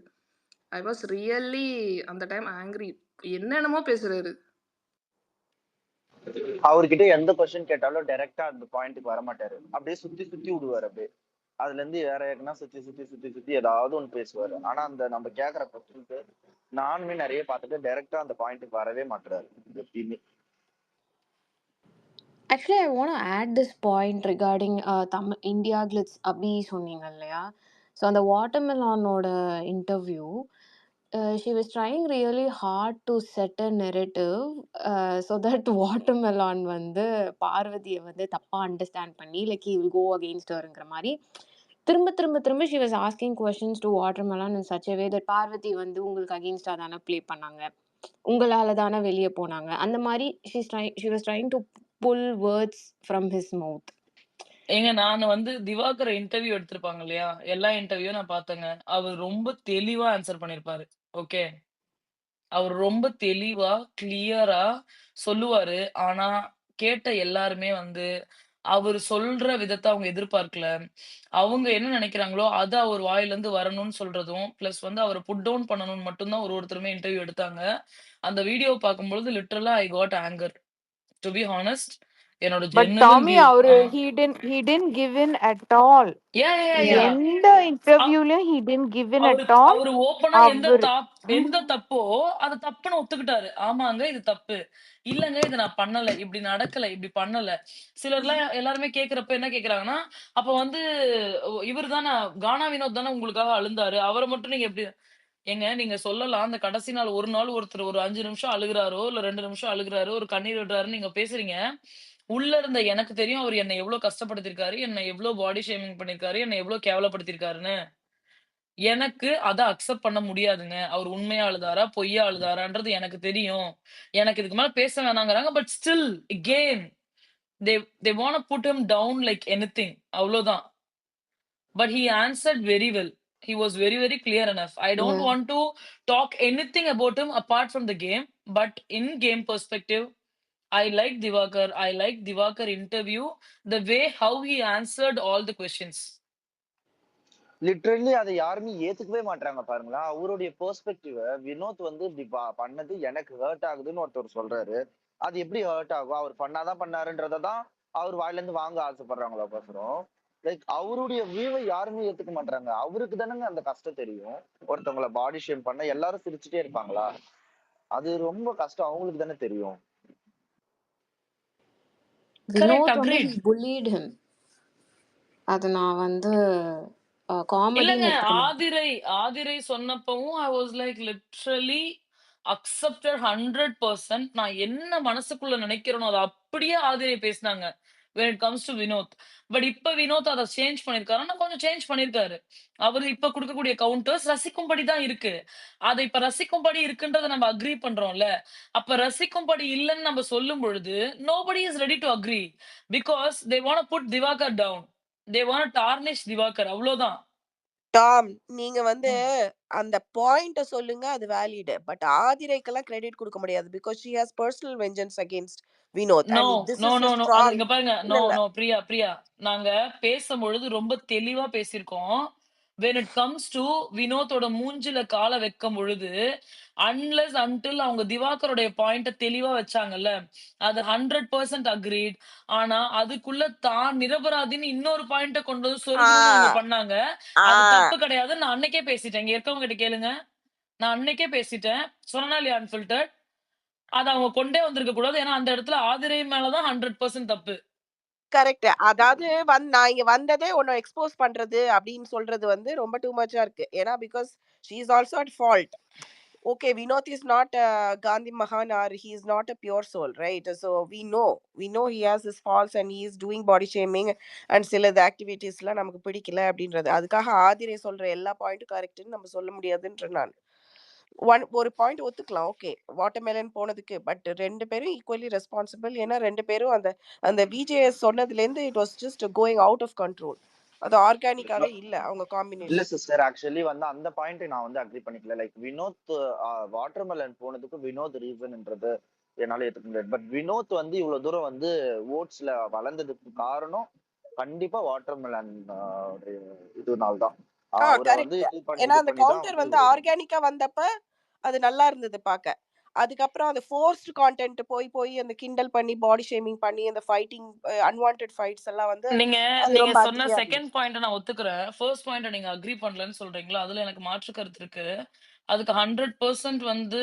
ஐ வாஸ் ரியல்லி அந்த டைம் ஆங்கிரி. என்னென்னமோ பேசுறாரு. அவர்கிட்ட எந்த கொஸ்டின் கேட்டாலும் டைரக்டா அந்த பாயிண்ட்டுக்கு வர மாட்டாரு, அப்படியே சுத்தி சுத்தி விடுவாரு. அப்படியே அதுல இருந்து வேற எதுனா சுத்தி சுத்தி சுத்தி சுத்தி ஏதாவது ஒண்ணு பேசுவாரு. ஆனா அந்த நம்ம கேக்குற கொஸ்டினுக்கு நானுமே நிறைய பார்த்துட்டு டைரக்டா அந்த பாயிண்ட்டுக்கு வரவே மாட்டாரு எப்பயுமே. Actually, I want to add this point regarding India Glitz Abhi சொன்னீங்க இல்லையா? ஸோ அந்த வாட்டர்மெலானோட interview, she was trying really hard to set a narrative so that watermelon வந்து பார்வதியை வந்து தப்பா அண்டர்ஸ்டாண்ட் பண்ணி like he will go against herங்கிற மாதிரி திரும்ப திரும்ப திரும்ப she was asking questions to watermelon in such a way that Parvati வந்து உங்களுக்கு அகெயின்ஸ்டா தானே ப்ளே பண்ணாங்க, உங்களால தானே வெளியே போனாங்க, அந்த மாதிரி she was trying to pull words from his mouth. ஏங்க நான் வந்து திவாகர் இன்டர்வியூ எடுத்திருப்பாங்க இல்லையா? எல்லா இன்டர்வியூ நான் பார்த்தேங்க. அவர் ரொம்ப தெளிவா ஆன்சர் பண்ணியிருப்பாரு. ஓகே. அவர் ரொம்ப தெளிவா, கிளியரா சொல்லுவாரு. ஆனா, கேட்ட எல்லாருமே வந்து, அவரு சொல்ற விதத்த அவங்க எதிர்பார்க்கல. அவங்க என்ன நெனைக்கிறாங்களோ, அது அவர் வாயிலருந்து வரணும்னு சொல்றதும், பிளஸ் வந்து அவர புட் டவுன் பண்ணணும்னு மட்டும் தான் ஒருத்தருமே இன்டர்வியூ எடுத்தாங்க. அந்த வீடியோ பார்க்கும்பொழுது லிட்டரலா I got anchor. Two be honest என்னோட But ஜென்யுயின் Tommy, view. he didn't give in at all. Yeah, yeah, yeah, Yeah. யா. எந்த இன்டர்வியூலயும் he didn't give in அவரு at all. அவரு ஓப்பனா அவர் எந்த தப்போ, அத தப்புன்னு ஒத்துக்கிட்டாரு. ஆமாங்க இது தப்பு. இல்லங்க இத நான் பண்ணல. இப்படி நடக்கல. இப்படி பண்ணல. சிலர்லாம் எல்லாருமே கேட்கிறப்ப என்ன கேட்கிறாங்கன்னா, அப்ப வந்து இவரு தான கானா வினோத் தானே உங்களுக்காக அழுந்தாரு. அவர மட்டும் நீங்க எப்படி ஏங்க நீங்க சொல்லலாம். அந்த கடைசி நாள் ஒரு நாள் ஒருத்தர் ஒரு 5 நிமிஷம் அழுகுறாரோ, இல்ல 2 நிமிஷம் அழுகுறாரு, ஒரு கண்ணீர் விடுறாருன்னு நீங்க பேசுறீங்க. உள்ள இருந்த எனக்கு தெரியும் அவரு என்ன எவ்ளோ கஷ்டப்படுத்தியிருக்காரு, என்ன எவ்ளோ பாடி ஷேமிங் பண்ணியிருக்காரு, என்ன எவ்ளோ கேவலப்படுத்தியிருக்காருன்னு. எனக்கு அத அக்செப்ட் பண்ண முடியாதுங்க. அவரு உண்மையா அழுதாரா? பொய்யா அழுதாரான்றது எனக்கு தெரியும். எனக்கு இதுக்கு மேல பேச வேணாங்குறாங்க. But still again they they want to put him down like anything அவ்ளோதான். But he answered very well. He was very, very clear enough. I don't Yeah. want to talk anything about him apart from the game. But in game perspective, I like Divakar. I like Divakar interview. The way how he answered all the questions. Literally அதை யாருமே ஏத்துக்கவே மாட்டாங்க பாருங்களா. அவருடைய பெர்ஸ்பெக்டிவ வினோத் வந்து இப்படி பண்ணது எனக்கு ஹர்ட் ஆகுதுன்னு ஒருத்தர் சொல்றாரு. அது எப்படி ஹர்ட் ஆகும்? அவர் பண்ணாதான் பண்ணாருன்றதான் அவர் வாயில இருந்து வாங்க ஆசைப்படுறாங்களா பேசுறோம். லைக் அவருடைய வியூவை யாருமே ஏத்துக்க மாட்டாங்க. அவருக்கு தானங்க அந்த கஷ்டம் தெரியும். ஒருத்தவங்களை பாடி ஷேம் பண்ண எல்லாரும் சிரிச்சுட்டே இருப்பாங்களா? அது ரொம்ப கஷ்டம், அவங்களுக்கு தானே தெரியும். Correct, வினோத் வந்து agreed. he bullied him. அது நான் வந்து காமெடின்னு இல்லங்க எடுத்துக்க மாட்டேன். Aathirai சொன்னப்பவும் I was like literally accepted 100%. நான் என்ன மனசுக்குள்ள நினைக்கிறேனோ அத அப்படியே ஆதிரை பேசினாங்க. when it comes to Vinod. But இப்ப வினோத் அத சேஞ்ச் பண்ணிருக்காருன்னா கொஞ்சம் சேஞ்ச் பண்ணிருக்காரு. அவரு இப்ப குடுக்கக்கூடிய கவுண்டர்ஸ் ரசிக்கும்படி தான் இருக்கு. அத இப்ப ரசிக்கும்படி இருக்குன்றத நம்ம அக்ரி பண்றோம்ல. அப்ப ரசிக்கும்படி இல்லன்னு நம்ம சொல்லும் பொழுது nobody is ready to agree because they want to put Divakar down. They want to tarnish Divakar அவ்ளோதான். டாம், நீங்க வந்து அந்த பாயிண்ட்ட சொல்லுங்க, அது வேலிட். பட் ஆதிரைக்கெல்லாம் கிரெடிட் குடுக்க முடியாது. Because she has personal vengeance against Vinod. No, and this no, is no, a no. அது strong இங்க பாருங்க. இல்ல, நோ, இல்ல. நோ. பிரியா. நாங்க பேசும்பொழுது ரொம்ப தெளிவா பேசியிருக்கோம். when it comes to வினோத்தோட மூஞ்சில கால வைக்கும் பொழுது, அன்லெஸ் அன்டில் அவங்க திவாகருடைய பாயிண்ட்ட தெளிவா வச்சாங்கல்ல, அது 100% அக்ரீட். ஆனா, அதுக்குள்ள தான் நிரபராதின்னு இன்னொரு பாயிண்ட்ட கொண்டு வந்து ஆ, சொருகணும்னு அவங்க பண்ணாங்க. ஆ. அது தப்பு கிடையாது. நான் அன்னைக்கே பேசிட்டேன். இங்க இருக்கவங்க கிட்ட கேளுங்க. நான் அன்னைக்கே பேசிட்டேன். சொன்னனா இல்லையா அன்ஃபில்டர்ட்? அத அவங்க கொண்டே வந்திருக்க கூடாது. ஏன்னா, அந்த இடத்துல ஆதிரை மேல தான் 100% தப்பு. கரெக்ட். அதாவது நான் இங்க வந்ததே உன்ன எக்ஸ்போஸ் பண்றது அப்படின்னு சொல்றது வந்து ரொம்ப டூ மச்சா இருக்கு. ஏன்னா because she is also at fault. Okay, Vinod is not Gandhi Mahan, or he is not a pure soul, right? So we know he has his faults and he is doing body shaming and சில ஆக்டிவிட்டீஸ்லாம் நமக்கு பிடிக்கல அப்படின்றது. அதுக்காக ஆதிரை சொல்ற எல்லா பாயிண்ட்டும் கரெக்ட்னு நம்ம சொல்ல முடியாதுன்ற நான் ஒரு பாயிண்ட் ஒத்துக்கலாம். ஓகே, வாட்டர்மெலன் போனதுக்கு. பட் 2 பேரும் ஈக்குவலி ரெஸ்பான்சிபிள். ஏன்னா 2 பேரும் அந்த அந்த VJS சொன்னதுலேருந்து it was just going out of control. அது ஆர்கானிக்காவே இல்ல அவங்க இல்ல காம்பினேஷன். சிஸ்டர், ஆக்சுவலி வந்து அந்த பாயிண்ட் நான் வந்து அக்ரி பண்ணிக்கல. லைக் வினோத் வாட்டர்மெலன் போனதுக்கு வினோத் ரீசன்ன்றது என்னால ஏத்துக்க முடியாது. பட் வினோத் வந்து இவ்வளவு தூரம் வந்து ஓட்ஸ்ல வளர்ந்ததுக்கு காரணம் கண்டிப்பா வாட்டர்மெலன் இதுனால தான். அவரை வந்து கரெக்ட். இது பண்ணி ஏன்னா இது அந்த பண்ணி தான் கவுண்டர் வந்து வந்து ஆர்கானிக்கா வந்தப்ப அது நல்லா இருந்தது பார்க்க. அதுக்கப்புறம் அந்த ஃபோர்ஸ்ட் கான்டென்ட் போய் போய் அந்த கிண்டல் பண்ணி பாடி ஷேமிங் பண்ணி அந்த ஃபைட்டிங் அன்வான்டட் ஃபைட்ஸ் எல்லாம் வந்து நீங்க அது நீங்க ரொம்ப சொன்ன அக்லியா இருந்தது. செகண்ட் பாயிண்ட் நான் ஒத்துக்கிறேன். ஃபர்ஸ்ட் பாயிண்ட் நீங்க அக்ரி பண்ணலன்னு சொல்றீங்களா? அதுல எனக்கு மாற்று கருத்து இருக்கு. அதுக்கு 100% வந்து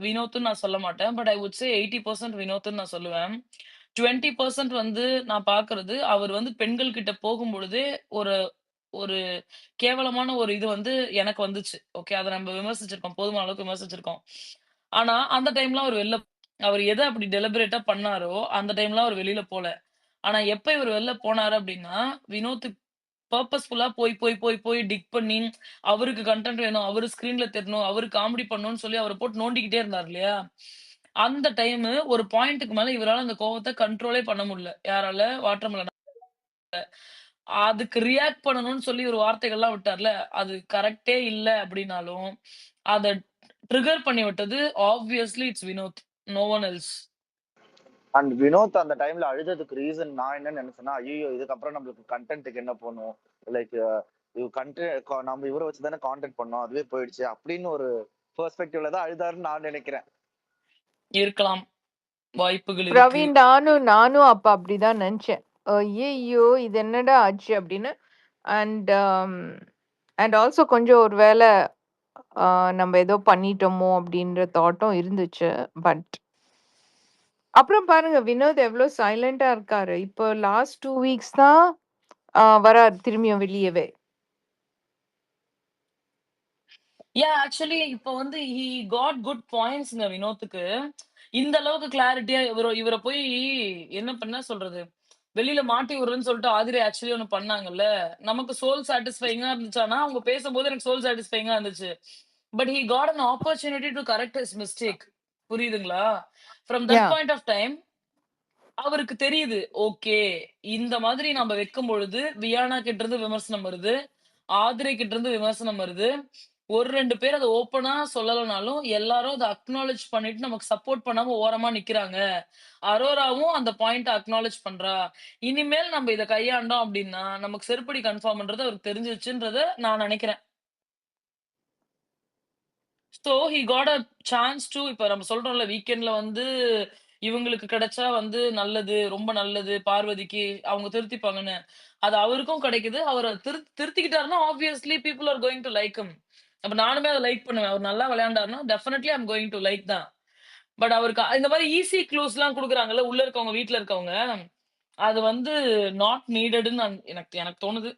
வினோத்ன்னு நான் சொல்ல மாட்டேன். பட் ஐ வுட் சே 80% வினோத்ன்னு நான் சொல்லுவேன். 20% வந்து நான் பார்க்கிறது, அவர் வந்து பெண்கள் கிட்ட போகும்பொழுதே ஒரு ஒரு கேவலமான ஒரு இது வந்து எனக்கு வந்துச்சு. ஓகே. அத நம்ம விமர்சிச்சிருக்கோம். போதுமான அளவுக்கு விமர்சிச்சிருக்கோம். ஆனா, அந்த டைம்லாம் அவர் எத அப்படி டெலிபரேட்டா பண்ணாரோ, அந்த டைம்லாம் அவர் வெளில போல. ஆனா, எப்ப இவரு வெளில போனாரு அப்படின்னா, வினோத் பர்ப்பஸ்ஃபுல்லா போய், போய், போய், போய் டிக் பண்ணி, அவருக்கு கன்டென்ட் வேணும், அவரு ஸ்க்ரீன்ல தெரியணும், அவரு காமெடி பண்ணணும்னு சொல்லி அவர போட்டு நோண்டிக்கிட்டே இருந்தார் இல்லையா? அந்த டைமு ஒரு பாயிண்ட்க்கு மேல இவரால அந்த கோவத்த கண்ட்ரோலே பண்ண முடியல. யாரால? வாட்டர்மெலன். அதுக்கு ரியாக்ட் பண்ணணும்னு சொல்லி ஒரு வார்த்தைகள்லாம் விட்டார்ல, அது கரெக்ட்டே இல்ல அப்படின்னாலும், அத ட்ரிகர் பண்ணி விட்டது obviously it's Vinod. No one else. And Vinod அந்த டைம்ல அழுததுக்கு ரீசன் நான் என்ன நினைச்சேன்னா, ஐயோ இதுக்கப்புறம் நம்மளுக்கு கண்டென்ட்டுக்கு என்ன பண்ணும், லைக் நம்ம இவரை வச்சு தானே கான்டென்ட் பண்ணோம், அதுவே போயிடுச்சு அப்படின்னு ஒரு பெர்ஸ்பெக்டிவ்ல தான் அழுதாருன்னு நான் நினைக்கிறேன். இருக்கலாம். வாய்ப்புகள் இருக்கு. பிரவீன் நானும் அப்ப அப்படிதான் நினைச்சேன். ஐயையோ இது என்னடா ஆச்சு அப்படின்னு. அண்ட் அண்ட் ஆல்சோ கொஞ்சம் ஒரு வேளை நம்ம ஏதோ பண்ணிட்டோமோ அப்படின்ற தாட்டும் இருந்துச்சு. பட் அப்புறம் பாருங்க வினோத் எவ்வளவு சைலண்டா இருக்காரு. இப்போ லாஸ்ட் 2 வீக்ஸ் தான் வராரு திரும்பியும் வெளியவே. ஆக்சுவலி இப்ப வந்து ஹி காட் குட் பாயிண்ட்ஸ்ங்க வினோத்துக்கு. இந்த அளவுக்கு கிளாரிட்டியா இவர போய் என்ன சொல்றது? வெளியில மாட்டி விடுறேன்னு சொல்லிட்டு ஆதிரை ஆக்சுவலி ஒண்ணு பண்ணாங்கல்ல. நமக்கு சோல் சாட்டிஸ்ஃபையிங்கா இருந்துச்சான்னா, அவங்க பேசும்போது எனக்கு சோல் சாட்டிஸ்ஃபையிங்கா இருந்துச்சு. But he got an opportunity to correct his mistake. புரியுதுங்களா? From that yeah point of time அவருக்கு தெரியுது. ஓகே. இந்த மாதிரி நம்ம வைக்கும் பொழுது, வியானா கிட்ட இருந்து விமர்சனம் வருது. ஆதிரை கிட்ட இருந்து விமர்சனம் வருது. 1, 2 பேர் அத ஓப்பனா சொல்லலனாலும், எல்லாரும் அத அக்னாலெட்ஜ் பண்ணிட்டு நமக்கு சப்போர்ட் பண்ணாம ஓரமா நிக்கிறாங்க. அரோராவும் அந்த பாயிண்ட்ட அக்னாலெட்ஜ் பண்றா. இனிமேல் நம்ம இத கையாண்டோம் அப்டின்னா, நமக்கு செருப்படி கன்ஃபார்ம்ன்றது அவருக்கு தெரிஞ்சிருச்சுன்றத நான் நெனைக்கிறேன். So he got a chance to இப்ப நம்ம சொல்றோம்ல வீக்கெண்ட்ல வந்து இவங்களுக்கு கிடைச்சா வந்து நல்லது, ரொம்ப நல்லது. பார்வதிக்கு அவங்க திருத்திப்பாங்கன்னு. அது அவருக்கும் கிடைக்குது. அவர திருத்திக்கிட்டாருன்னா obviously people are going two like him. அப்ப நானுமே அத லைக் பண்ணுவேன். அவர் நல்லா விளையாண்டாருன்னா definitely I am going two like தான். பட் அவருக்கு இந்த மாரி ஈஸி க்ளூஸ்லாம் குடுக்குறாங்கல்ல, உள்ள இருக்கவங்க, வீட்ல இருக்கவங்க. அது வந்து நாட் நீடட்ன்னு எனக்கு எனக்கு தோணுது.